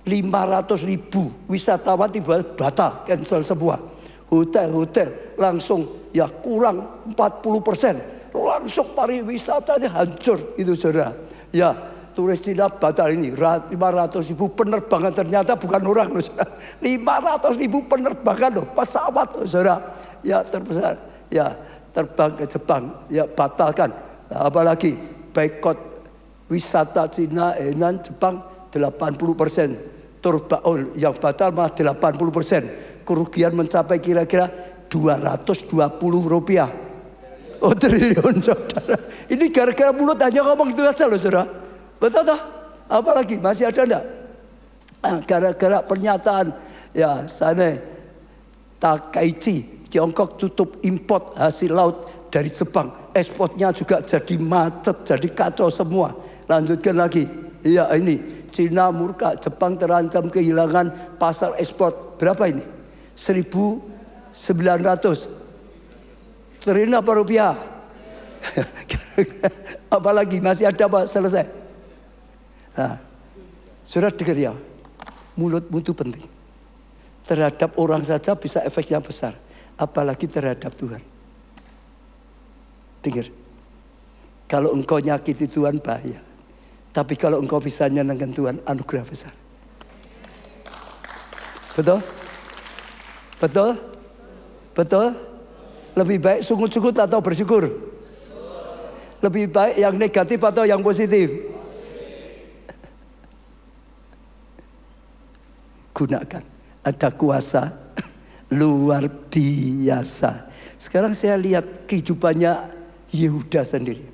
500.000 wisatawan tiba batal, cancel semua. Hotel-hotel langsung ya kurang 40%. Langsung pariwisatanya hancur itu, saudara. Ya, turis Cina batal ini 500.000 penerbangan, ternyata bukan orang loh, saudara. 500.000 penerbangan loh, pesawat loh, saudara. Ya terbesar, ya terbang ke Jepang, ya batalkan. Nah, apalagi boikot wisata Cina, Henan, Jepang 80%. Turbaul yang batal malah 80%. Kerugian mencapai kira-kira 220 rupiah. Oh, triliun, saudara. Ini gara-gara mulut hanya ngomong itu aja loh, saudara. Betul toh? Apalagi masih ada enggak? Gara-gara pernyataan ya sana Takaichi, Tiongkok tutup import hasil laut dari Jepang. Ekspornya juga jadi macet, jadi kacau semua. Lanjutkan lagi. Ya ini, Cina murka, Jepang terancam kehilangan pasar ekspor. Berapa ini? 1.900 triliun apa rupiah? Apalagi masih ada apa? Selesai. Nah, saudara dengar ya, mulutmu itu penting. Terhadap orang saja bisa efeknya besar, apalagi terhadap Tuhan. Dengar, kalau engkau nyakiti Tuhan bahaya, tapi kalau engkau bisa nyenangkan Tuhan, anugerah besar. Betul? Betul? Betul? Lebih baik sungut-sungut atau bersyukur? Lebih baik yang negatif atau yang positif? Gunakan. Ada kuasa luar biasa. Sekarang saya lihat kehidupannya Yehuda sendiri.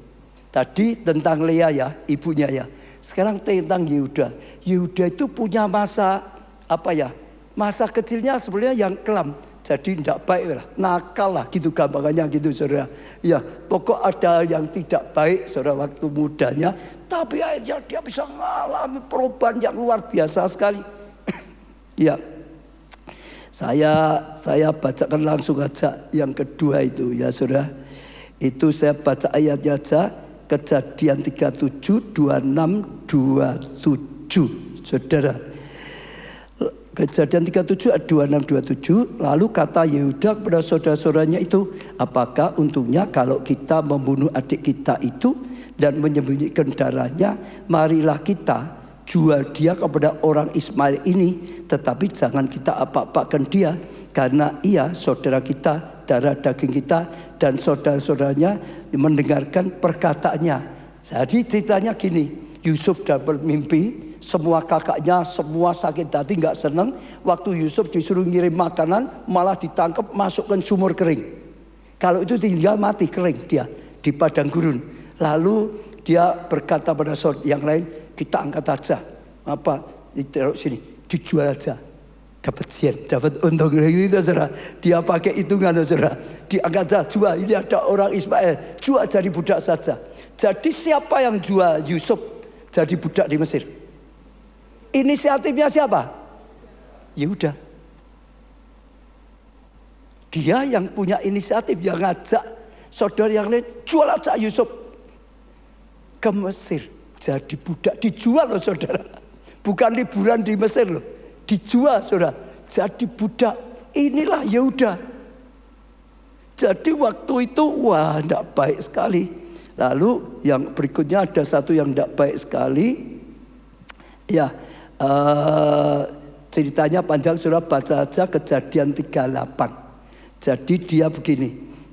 Tadi tentang Lea ya, ibunya ya. Sekarang tentang Yehuda. Yehuda itu punya masa apa ya? Masa kecilnya sebenarnya yang kelam. Jadi tidak baik lah, nakal lah gitu gampangannya gitu, saudara. Ya, pokok ada yang tidak baik, saudara, waktu mudanya. Tapi akhirnya dia bisa mengalami perubahan yang luar biasa sekali. Ya, saya bacakan langsung aja yang kedua itu ya, saudara. Itu saya baca ayatnya aja. Kejadian 37, 26, 27, saudara. Kejadian 37 ayat 26, 27. Lalu kata Yehuda kepada saudara-saudaranya itu, apakah untungnya kalau kita membunuh adik kita itu dan menyembunyikan darahnya? Marilah kita jual dia kepada orang Ismail ini, tetapi jangan kita apa-apakan dia, karena ia saudara kita, darah daging kita, dan saudara-saudaranya mendengarkan perkataannya. Jadi ceritanya gini, Yusuf dapat mimpi. Semua kakaknya semua sakit hati, nggak senang. Waktu Yusuf disuruh ngirim makanan, malah ditangkap masukkan sumur kering. Kalau itu tinggal mati kering dia di padang gurun. Lalu dia berkata pada saudara yang lain, kita angkat aja, apa ditaruh sini, dijual aja, dapat yen, dapat untung itu, saudara. Dia pakai hitungan, saudara. Diangkat aja, jual. Ini ada orang Ismail, jual jadi budak saja. Jadi siapa yang jual Yusuf jadi budak di Mesir? Inisiatifnya siapa? Yehuda. Dia yang punya inisiatif, yang ngajak saudara yang lain, jual aja Yusuf ke Mesir. Jadi budak, dijual loh, saudara. Bukan liburan di Mesir loh, dijual, saudara. Jadi budak. Inilah Yehuda. Jadi waktu itu wah, tidak baik sekali. Lalu yang berikutnya ada satu yang tidak baik sekali. Ya, ceritanya panjang, saudara baca aja Kejadian 38. Jadi dia begini,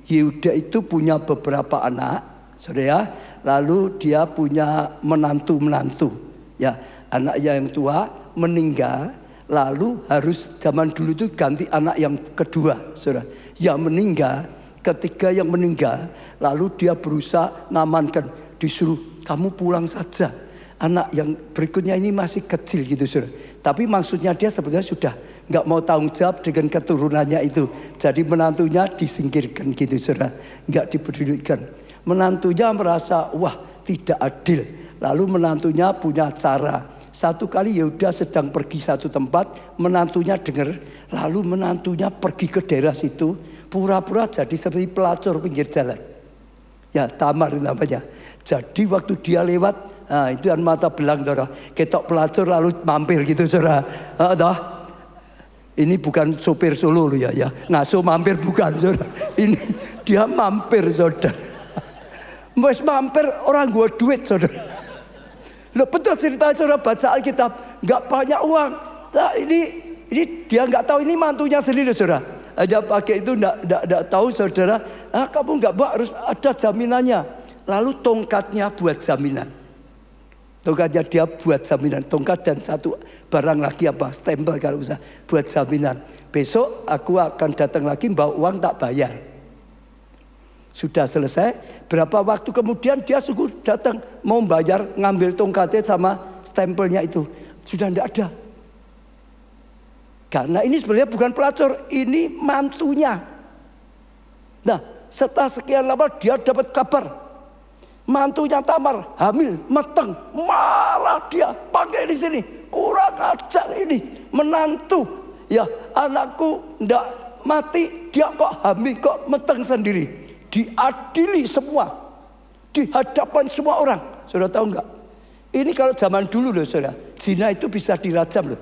Yehuda itu punya beberapa anak, saudara ya. Lalu dia punya menantu-menantu. Ya, anaknya yang tua meninggal, lalu harus zaman dulu itu ganti anak yang kedua, saudara. Yang meninggal, ketika yang meninggal, lalu dia berusaha ngamankan, disuruh kamu pulang saja. Anak yang berikutnya ini masih kecil gitu, saudara. Tapi maksudnya dia sebenarnya sudah nggak mau tanggung jawab dengan keturunannya itu. Jadi menantunya disingkirkan gitu, saudara. Nggak dipedulikan. Menantunya merasa wah tidak adil. Lalu menantunya punya cara. Satu kali Yehuda sedang pergi satu tempat, menantunya dengar. Lalu menantunya pergi ke daerah situ, pura-pura jadi seperti pelacur pinggir jalan. Ya, Tamar namanya. Jadi waktu dia lewat, nah itu kan mata belang saudara. Ketok pelacur lalu mampir gitu saudara. Ini bukan sopir Solo loh ya. Ngaso mampir bukan saudara. Ini dia mampir saudara. Mas mampir orang gua duit saudara. Loh betul ceritanya saudara baca Alkitab. Nggak banyak uang. Nah ini dia nggak tahu ini mantunya sendiri saudara. Aja pakai itu nggak tahu saudara. Kamu nggak harus ada jaminannya. Lalu tongkatnya buat jaminan. Tongkatnya dia buat jaminan. Tongkat dan satu barang lagi apa? Stempel kalau usah buat jaminan. Besok aku akan datang lagi bawa uang tak bayar. Sudah selesai. Berapa waktu kemudian dia sungguh datang mau bayar, ngambil tongkatnya sama stempelnya itu. Sudah tidak ada. Karena ini sebenarnya bukan pelacur, ini mantunya. Nah, setelah sekian lama dia dapat kabar. Mantunya Tamar hamil, mateng, malah dia pakai di sini. Kurang ajar ini, menantu. Ya, anakku ndak mati, dia kok hamil, kok mateng sendiri. Diadili semua, di hadapan semua orang. Saudara tahu enggak? Ini kalau zaman dulu loh saudara, zina itu bisa dirajam loh.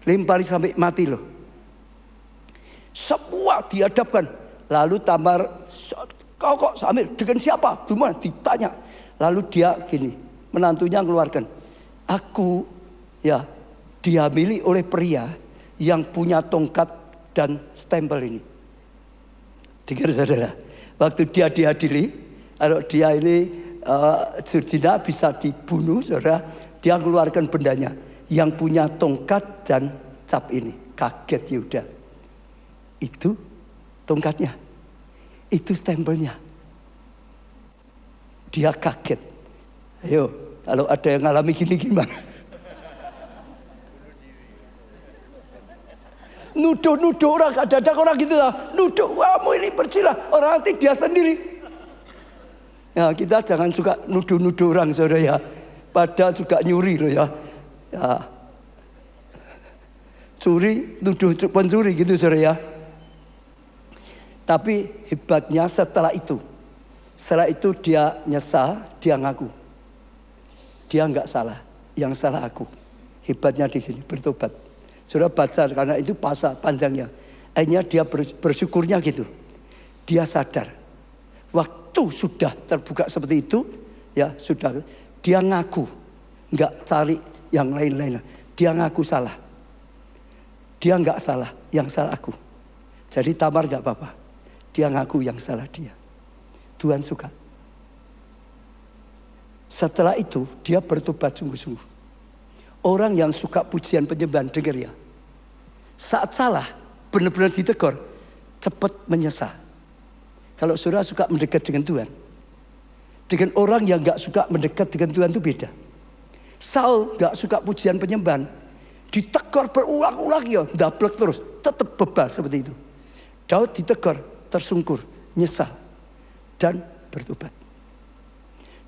Lempari sampai mati loh. Semua dihadapkan. Lalu Tamar, kau kok hamil dengan siapa? Gimana? Ditanya. Lalu dia gini, menantunya keluarkan. Aku ya dihamili oleh pria yang punya tongkat dan stempel ini. Dengar saudara, waktu dia diadili, kalau dia ini zina bisa dibunuh saudara, dia keluarkan bendanya. Yang punya tongkat dan cap ini. Kaget Yehuda. Itu tongkatnya. Itu stempelnya. Dia kaget. Ayo, kalau ada yang ngalami gini gimana? Nuduh-nuduh orang, kadang-kadang orang gitu lah. Nuduh, kamu ini bercila. Orang nanti dia sendiri. Ya, kita jangan suka nuduh-nuduh orang saudara ya. Padahal juga nyuri loh ya. Ya, curi, nuduh pencuri gitu saudara ya. Tapi hebatnya setelah itu dia nyesal, dia ngaku. Dia nggak salah, yang salah aku. Hebatnya di sini bertobat. Saudara baca karena itu pasal panjangnya. Akhirnya dia bersyukurnya gitu. Dia sadar, waktu sudah terbuka seperti itu, ya sudah. Dia ngaku, nggak cari yang lain-lain. Dia ngaku salah. Dia nggak salah, yang salah aku. Jadi Tamar nggak apa-apa. Dia ngaku yang salah dia. Tuhan suka. Setelah itu dia bertobat sungguh-sungguh. Orang yang suka pujian penyembahan dengar ya. Saat salah, benar-benar ditegur, cepat menyesal. Kalau saudara suka mendekat dengan Tuhan, dengan orang yang nggak suka mendekat dengan Tuhan itu beda. Saul nggak suka pujian penyembahan, ditegur berulang-ulang ya, dablek terus, tetap bebal seperti itu. Daud ditegur, tersungkur, nyesal, dan bertobat.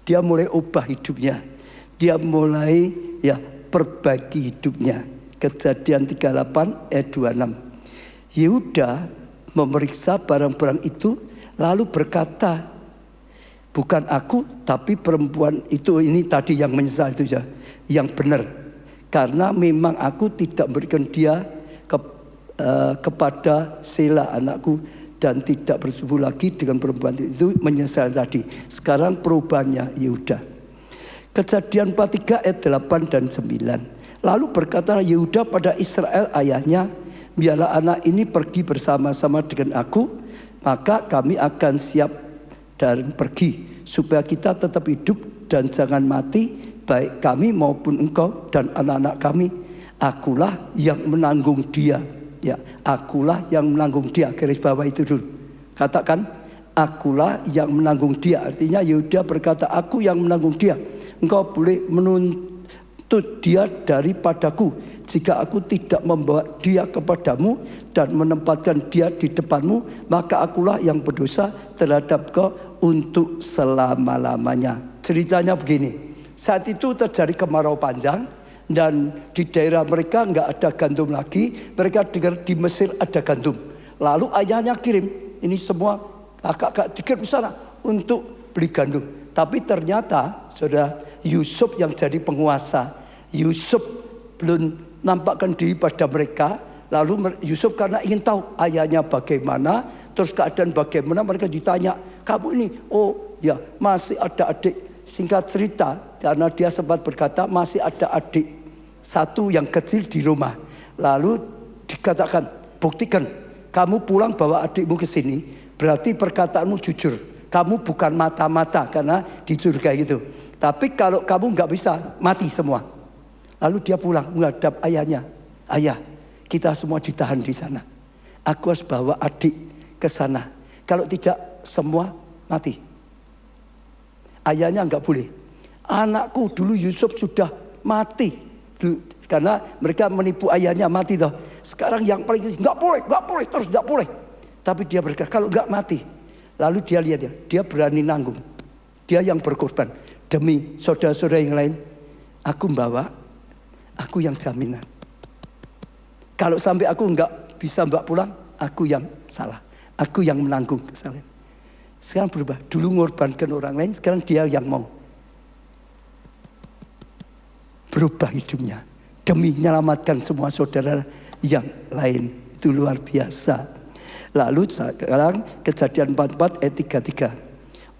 Dia mulai ubah hidupnya, dia mulai ya perbaiki hidupnya. Kejadian 38 ayat 26. Yehuda memeriksa barang-barang itu, lalu berkata, bukan aku, tapi perempuan itu ini tadi yang menyesal itu ya, yang benar. Karena memang aku tidak memberikan dia kepada Sela anakku dan tidak bersetubuh lagi dengan perempuan itu, menyesal tadi. Sekarang perubahannya Yehuda. Kejadian 43 ayat 8 dan 9. Lalu berkatalah Yehuda pada Israel ayahnya, biarlah anak ini pergi bersama-sama dengan aku, maka kami akan siap dan pergi, supaya kita tetap hidup dan jangan mati, baik kami maupun engkau dan anak-anak kami. Akulah yang menanggung dia. Ya, akulah yang menanggung dia. Garis bawah itu dulu. Katakan, akulah yang menanggung dia. Artinya Yehuda berkata, aku yang menanggung dia. Engkau boleh menuntut dia daripadaku jika aku tidak membawa dia kepadamu dan menempatkan dia di depanmu, maka akulah yang berdosa terhadap kau untuk selama-lamanya. Ceritanya begini, saat itu terjadi kemarau panjang dan di daerah mereka nggak ada gandum lagi. Mereka dengar di Mesir ada gandum. Lalu ayahnya kirim, ini semua kakak-kakak dikirim ke sana untuk beli gandum. Tapi ternyata saudara, Yusuf yang jadi penguasa. Yusuf belum nampakkan diri pada mereka. Lalu Yusuf karena ingin tahu ayahnya bagaimana, terus keadaan bagaimana, mereka ditanya, kamu ini, oh ya masih ada adik. Singkat cerita, karena dia sempat berkata masih ada adik satu yang kecil di rumah. Lalu dikatakan, buktikan kamu pulang bawa adikmu ke sini, berarti perkataanmu jujur. Kamu bukan mata-mata karena di surga gitu. Tapi kalau kamu nggak bisa, mati semua. Lalu dia pulang menghadap ayahnya. Ayah, kita semua ditahan di sana. Aku harus bawa adik ke sana. Kalau tidak, semua mati. Ayahnya nggak boleh. Anakku dulu Yusuf sudah mati. Karena mereka menipu ayahnya mati toh. Sekarang yang paling nggak boleh, terus nggak boleh. Tapi dia berkata kalau nggak mati. Lalu dia lihat ya, dia berani nanggung. Dia yang berkorban demi saudara-saudara yang lain. Aku bawa, aku yang jaminan. Kalau sampai aku nggak bisa bawa pulang, aku yang salah. Aku yang menanggung kesalahan. Sekarang berubah. Dulu mengorbankan orang lain, sekarang dia yang mau. Berubah hidupnya. Demi menyelamatkan semua saudara yang lain. Itu luar biasa. Lalu sekarang Kejadian 44 ayat 33.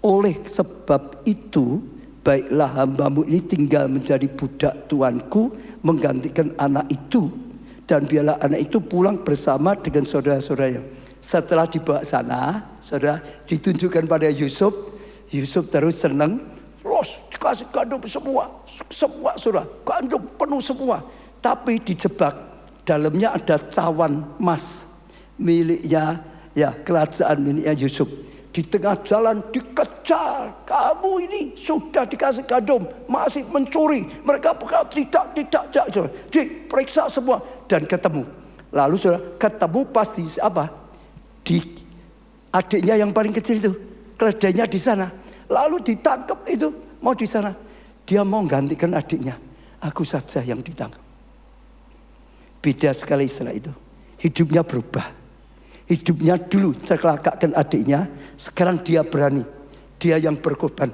Oleh sebab itu, baiklah hambamu ini tinggal menjadi budak tuanku, menggantikan anak itu. Dan biarlah anak itu pulang bersama dengan saudara-saudaranya. Setelah dibawa sana, saudara, ditunjukkan pada Yusuf. Yusuf terus senang. Terus dikasih gandum semua saudara, gandum penuh semua. Tapi dijebak, dalamnya ada cawan emas miliknya, ya kerajaan miliknya Yusuf. Di tengah jalan dikejar, kamu ini sudah dikasih gandum, masih mencuri. Mereka berkata tidak, diperiksa semua dan ketemu. Lalu saudara, ketemu pasti apa? Di adiknya yang paling kecil itu, keledainya di sana. Lalu ditangkap itu, mau di sana. Dia mau gantikan adiknya. Aku saja yang ditangkap. Beda sekali setelah itu. Hidupnya berubah. Hidupnya dulu celakakan adiknya, sekarang dia berani. Dia yang berkorban.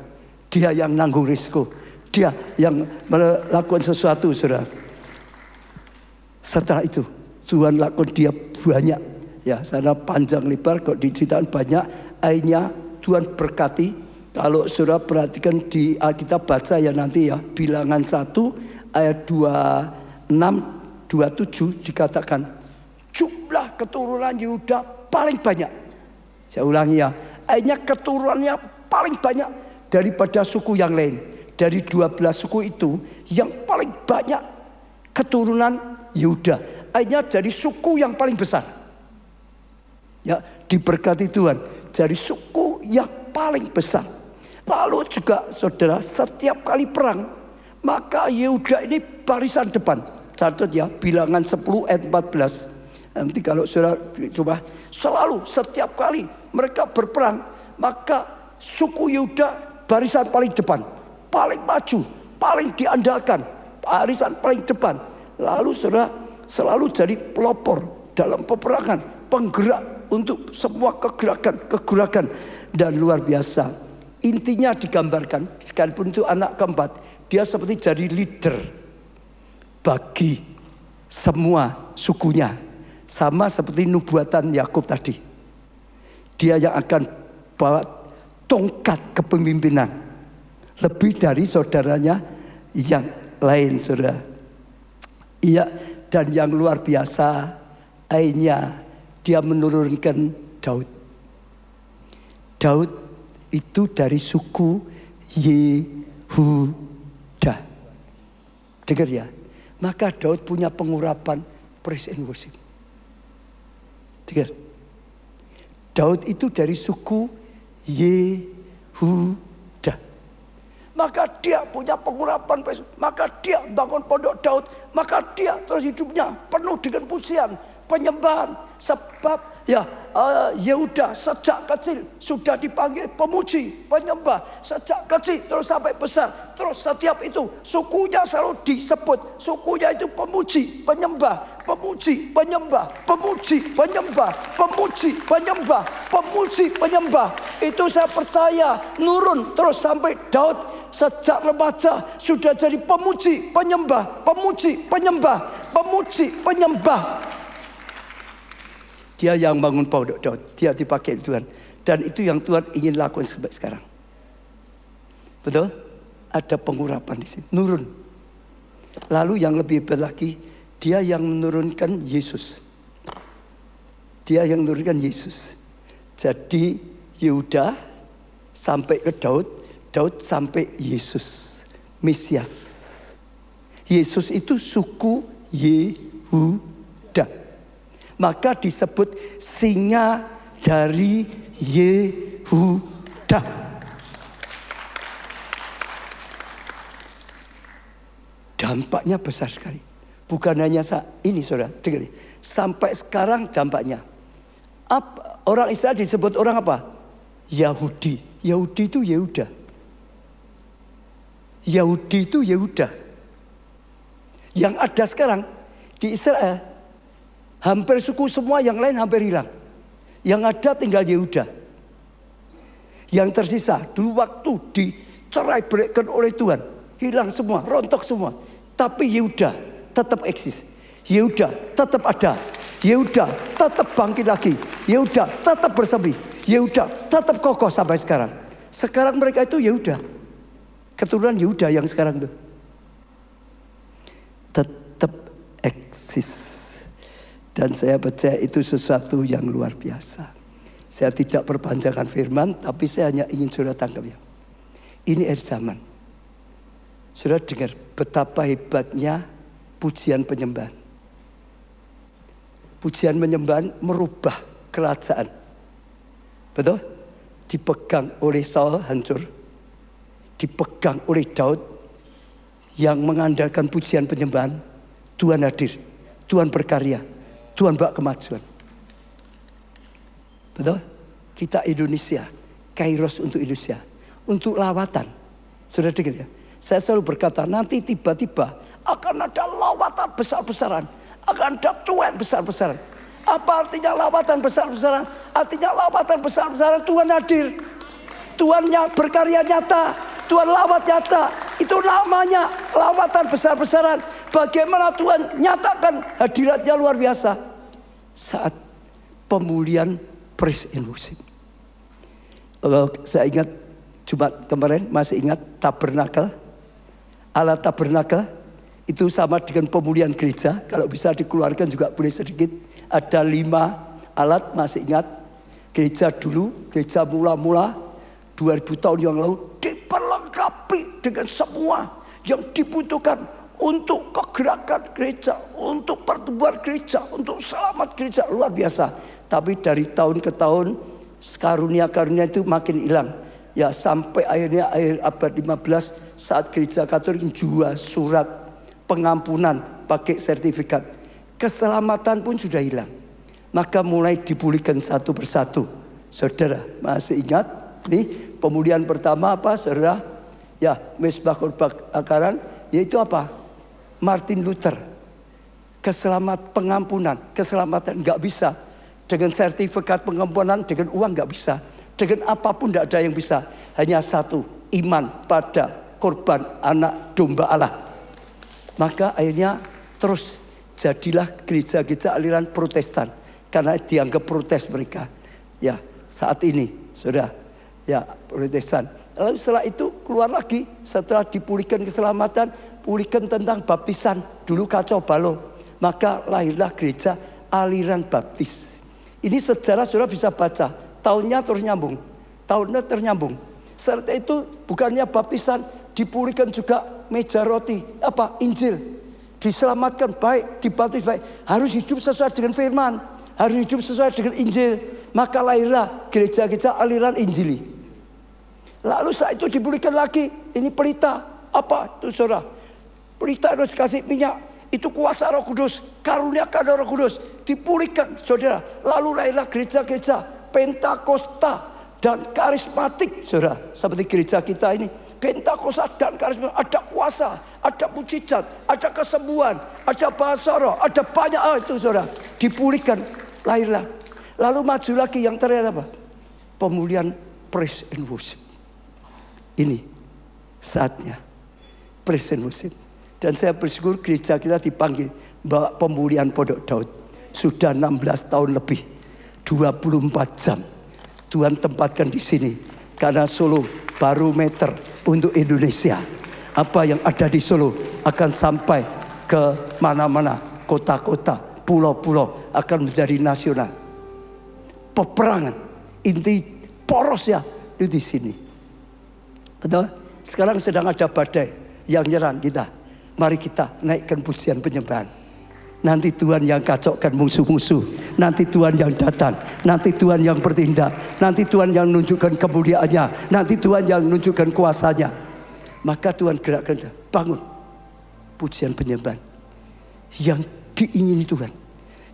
Dia yang nanggung risiko. Dia yang melakukan sesuatu, saudara. Setelah itu, Tuhan lakukan dia banyak. Ya, sana panjang lebar, kalau diceritakan banyak. Akhirnya Tuhan berkati. Kalau saudara perhatikan di Alkitab baca ya nanti ya. Bilangan 1 ayat 26, 27 dikatakan. Jumlah keturunan Yehuda paling banyak. Saya ulangi ya. Akhirnya keturunannya paling banyak daripada suku yang lain. Dari 12 suku itu yang paling banyak keturunan Yehuda. Akhirnya jadi suku yang paling besar. Ya, diberkati Tuhan dari suku yang paling besar. Lalu juga saudara, setiap kali perang maka Yehuda ini barisan depan. Catat ya, bilangan 10 ayat 14. Nanti kalau saudara coba, selalu setiap kali mereka berperang maka suku Yehuda barisan paling depan, paling maju, paling diandalkan, barisan paling depan. Lalu saudara selalu jadi pelopor dalam peperangan, penggerak untuk semua kegerakan dan luar biasa. Intinya digambarkan, sekalipun itu anak keempat, dia seperti jadi leader bagi semua sukunya. Sama seperti nubuatan Yakub tadi. Dia yang akan bawa tongkat kepemimpinan lebih dari saudaranya yang lain, saudara. Iya, dan yang luar biasa, akhirnya dia menurunkan Daud. Daud itu dari suku Yehuda. Dengar ya. Maka Daud punya pengurapan praise and worship. Dengar. Daud itu dari suku Yehuda. Maka dia punya pengurapan praise. Maka dia bangun pondok Daud. Maka dia terus hidupnya penuh dengan pujian, penyembahan. Sebab ya Yehuda sejak kecil sudah dipanggil pemuji, penyembah. Sejak kecil terus sampai besar. Terus setiap itu sukunya selalu disebut. Sukunya itu pemuji, penyembah, pemuji, penyembah, pemuji, penyembah, pemuji, penyembah, pemuji, penyembah. Itu saya percaya nurun terus sampai Daud sejak remaja sudah jadi pemuji, penyembah, pemuji, penyembah, pemuji, penyembah. Dia yang bangun pondok Daud, dia dipakai Tuhan. Dan itu yang Tuhan ingin lakukan sampai sekarang. Betul? Ada pengurapan di sini, nurun. Lalu yang lebih hebat lagi, dia yang menurunkan Yesus. Dia yang menurunkan Yesus. Jadi Yehuda sampai ke Daud, Daud sampai Yesus, Mesias. Yesus itu suku Yehuda. Maka disebut singa dari Yehuda. Dampaknya besar sekali. Bukan hanya ini saudara, dengar. Sampai sekarang dampaknya. Orang Israel disebut orang apa? Yahudi. Yahudi itu Yehuda. Yahudi itu Yehuda. Yang ada sekarang di Israel, hampir suku semua yang lain hampir hilang. Yang ada tinggal Yehuda. Yang tersisa dulu waktu dicerai beraikan oleh Tuhan, hilang semua, rontok semua. Tapi Yehuda tetap eksis. Yehuda tetap ada. Yehuda tetap bangkit lagi. Yehuda tetap bersemi. Yehuda tetap kokoh sampai sekarang. Sekarang mereka itu Yehuda. Keturunan Yehuda yang sekarang itu tetap eksis. Dan saya percaya itu sesuatu yang luar biasa. Saya tidak perpanjangkan firman, tapi saya hanya ingin saudara tangkap ya. Ini akhir zaman. Saudara dengar betapa hebatnya pujian penyembahan. Pujian penyembahan merubah kerajaan. Betul? Dipegang oleh Saul hancur. Dipegang oleh Daud yang mengandalkan pujian penyembahan. Tuhan hadir, Tuhan berkarya, Tuhan bawa kemajuan. Betul? Kita Indonesia, Kairos untuk Indonesia, untuk lawatan. Sudah dengar ya? Saya selalu berkata nanti tiba-tiba akan ada lawatan besar-besaran, akan ada Tuhan besar-besaran. Apa artinya lawatan besar-besaran? Artinya lawatan besar-besaran Tuhan hadir, Tuhan berkarya nyata, Tuhan lawat nyata. Itu namanya lawatan besar-besaran. Bagaimana Tuhan nyatakan hadiratnya luar biasa saat pemulihan praise and worship. Saya ingat Jumat kemarin, masih ingat tabernakel. Alat tabernakel itu sama dengan pemulihan gereja. Kalau bisa dikeluarkan juga boleh sedikit. Ada 5 alat, masih ingat. Gereja dulu, gereja mula-mula 2000 tahun yang lalu diperlengkapi dengan semua yang dibutuhkan untuk kegerakan gereja, untuk pertumbuhan gereja, untuk selamat gereja, luar biasa. Tapi dari tahun ke tahun karunia-karunia itu makin hilang. Ya sampai akhirnya akhir abad 15 saat gereja Katolik jual surat pengampunan pakai sertifikat. Keselamatan pun sudah hilang. Maka mulai dipulihkan satu persatu. Saudara masih ingat nih pemulihan pertama apa saudara? Ya mesbah kebakaran yaitu apa? Martin Luther. Pengampunan, keselamatan nggak bisa. Dengan sertifikat pengampunan, dengan uang nggak bisa. Dengan apapun tidak ada yang bisa. Hanya satu, iman pada korban anak domba Allah. Maka akhirnya terus jadilah gereja-gereja aliran Protestan. Karena dianggap protes mereka. Ya saat ini sudah ya Protestan. Lalu setelah itu keluar lagi. Setelah dipulihkan keselamatan, pulihkan tentang baptisan. Dulu kacau balau. Maka lahirlah gereja aliran baptis. Ini sejarah saudara bisa baca. Tahunnya terus nyambung. Tahunnya ternyambung. Serta itu bukannya baptisan, dipulihkan juga meja roti. Apa? Injil. Diselamatkan baik, dibaptis baik. Harus hidup sesuai dengan firman. Harus hidup sesuai dengan Injil. Maka lahirlah gereja-gereja aliran Injili. Lalu saat itu dipulihkan lagi. Ini pelita. Apa itu saudara? Pelita harus kasih minyak. Itu kuasa Roh Kudus, karuniakan Roh Kudus, dipulihkan saudara. Lalu lahirlah gereja-gereja Pentakosta dan karismatik saudara. Seperti gereja kita ini, Pentakosta dan karismatik. Ada kuasa, ada mujizat, ada kesembuhan, ada bahasa roh, ada banyak hal itu saudara. Dipulihkan, lahirlah. Lalu maju lagi yang terakhir apa? Pemulihan praise and worship. Ini saatnya praise and worship. Dan saya bersyukur gereja kita dipanggil bawa pemulihan Pondok Daud. Sudah 16 tahun lebih, 24 jam Tuhan tempatkan di sini. Karena Solo barometer untuk Indonesia. Apa yang ada di Solo akan sampai ke mana-mana, kota-kota, pulau-pulau, akan menjadi nasional. Peperangan inti porosnya itu di sini. Betul? Sekarang sedang ada badai yang nyerang kita. Mari kita naikkan pujian penyembahan. Nanti Tuhan yang kacaukan musuh-musuh. Nanti Tuhan yang datang. Nanti Tuhan yang bertindak. Nanti Tuhan yang menunjukkan kemuliaannya. Nanti Tuhan yang menunjukkan kuasanya. Maka Tuhan gerakkan, bangun pujian penyembahan yang diingini Tuhan,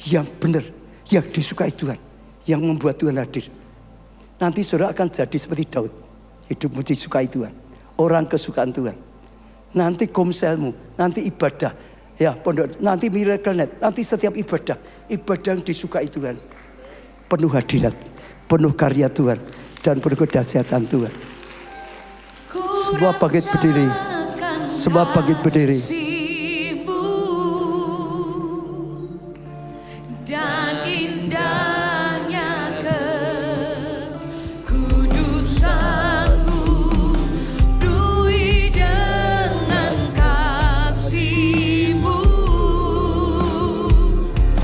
yang benar, yang disukai Tuhan, yang membuat Tuhan hadir. Nanti saudara akan jadi seperti Daud. Hidupmu disukai Tuhan, orang kesukaan Tuhan. Nanti komselmu, nanti ibadah, ya pondok, nanti miracle net, nanti setiap ibadah yang disukai Tuhan, penuh hadirat, penuh karya Tuhan, dan penuh kedahsyatan Tuhan. Semua bangkit berdiri, semua bangkit berdiri.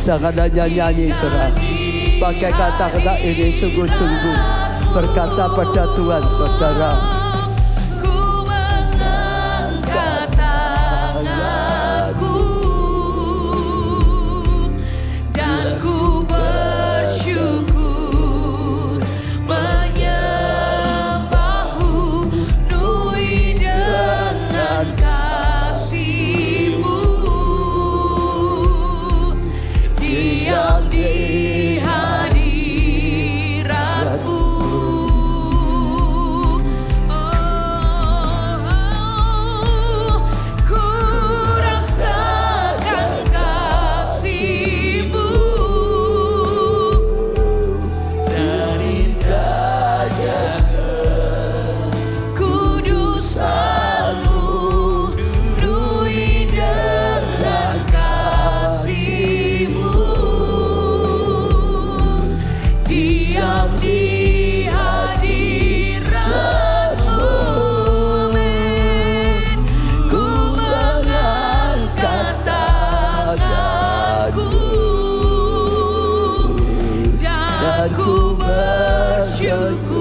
Jangan hanya nyanyi saudara, pakai kata-kata ini sungguh-sungguh, berkata pada Tuhan saudara. Ku mengangkat tanganku dan ku bersyukur menyembahmu, penuhi dengan kasih-Mu. Diam di hadirat-Mu, ku rasakan kasih-Mu dan indahnya kekudusan-Mu, penuhi dengan kasih-Mu. Diam di hadirat-Mu, ku mengangkat tanganku dan ku bersyukur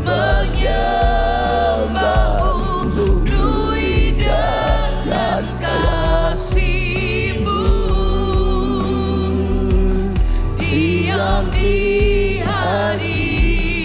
menyembahmu, penuhi dengan kasih-Mu. Diam di hadirat-Mu.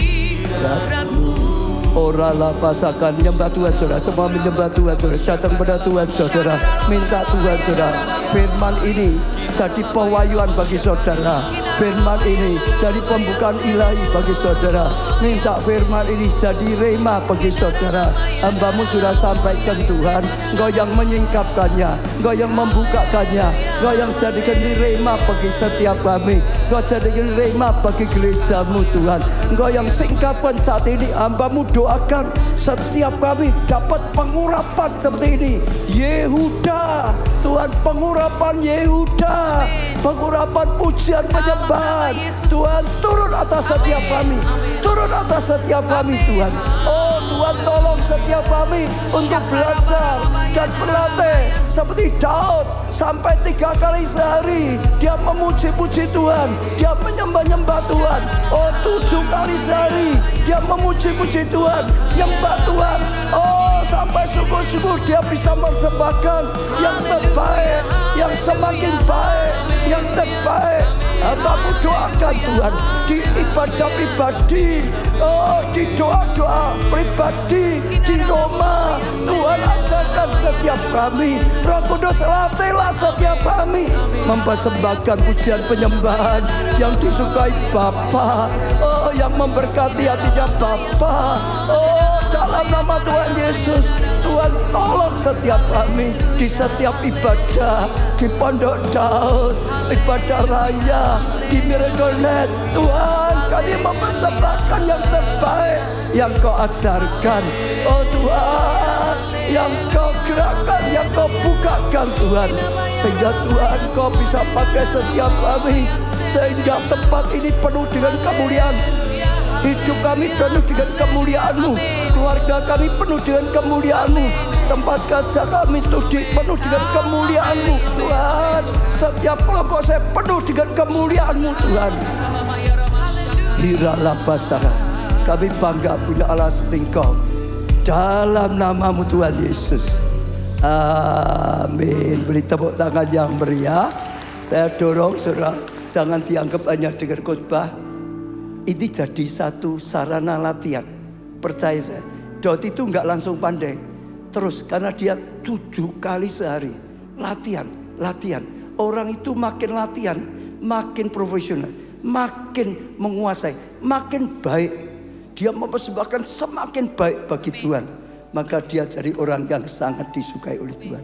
Oralah pasakan, menyembah Tuhan saudara. Semua menyembah Tuhan saudara. Datang pada Tuhan saudara. Minta Tuhan saudara. Firman ini jadi pewahyuan bagi saudara. Firman ini jadi pembukaan ilahi bagi saudara. Minta firman ini jadi rema bagi saudara. Hamba-Mu sudah sampaikan Tuhan. Engkau yang menyingkapkannya, Engkau yang membukakannya, Engkau yang jadikan ini rema bagi setiap kami. Engkau jadikan rema bagi gereja-Mu Tuhan. Engkau yang singkapkan saat ini. Hamba-Mu doakan setiap kami dapat pengurapan seperti ini. Yehuda, Tuhan, pengurapan Yehuda, pengurapan pujian penyembahan. Tuhan turun atas setiap kami, turun atas setiap kami Tuhan. Oh Tuhan, tolong setiap kami untuk belajar dan berlatih seperti Daud. Sampai 3 kali sehari dia memuji-puji Tuhan, dia menyembah-nyembah Tuhan. Oh 7 kali sehari dia memuji-puji Tuhan, nyembah Tuhan. Oh sampai syukur-syukur dia bisa mempersembahkan yang terbaik, yang semakin baik, yang terbaik. Hamba-Mu doakan Tuhan di ibadah pribadi, oh di doa-doa pribadi di rumah. Tuhan ajarkan setiap kami. Roh Kudus latihlah setiap kami mempersembahkan pujian penyembahan yang disukai Bapa, oh yang memberkati hatinya Bapa. Oh dalam nama Tuhan Yesus, Tuhan tolong setiap kami di setiap ibadah, di Pondok Daud, ibadah raya, di Miracle Net. Tuhan kami mempersembahkan yang terbaik yang kau ajarkan. Oh Tuhan, yang kau gerakkan, yang kau bukakan Tuhan. Sehingga Tuhan kau bisa pakai setiap kami. Sehingga tempat ini penuh dengan kemuliaan. Hidup kami penuh dengan kemuliaan-Mu. Keluarga kami penuh dengan kemuliaan-Mu. Tempat kerja kami studi penuh dengan kemuliaan-Mu Tuhan. Setiap kelompok saya penuh dengan kemuliaan-Mu Tuhan. Hiralah basara. Kami bangga punya Allah seperti Engkau. Dalam nama-Mu Tuhan Yesus. Amin. Beri tepuk tangan yang meriah. Saya dorong saudara, jangan dianggap hanya dengar khotbah. Ini jadi satu sarana latihan. Percaya saya, Daud itu nggak langsung pandai. Terus karena dia 7 kali sehari latihan. Orang itu makin latihan, makin profesional, makin menguasai, makin baik. Dia mempersembahkan semakin baik bagi Tuhan. Maka dia jadi orang yang sangat disukai oleh Tuhan.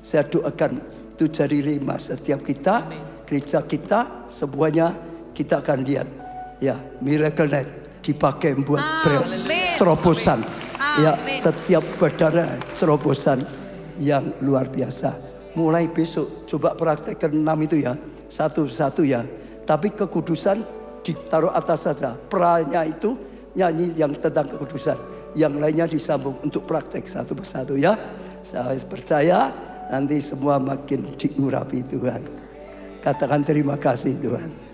Saya doakan itu jadi rema setiap kita, gereja kita, semuanya kita akan lihat. Ya, Miracle Night dipakai buat terobosan. Ya, setiap berdarah terobosan yang luar biasa. Mulai besok coba praktekkan 6 itu ya, satu-satu ya. Tapi kekudusan ditaruh atas saja. Peranya itu nyanyi yang tentang kekudusan. Yang lainnya disambung untuk praktek satu persatu ya. Saya percaya nanti semua makin diurapi Tuhan. Katakan terima kasih Tuhan.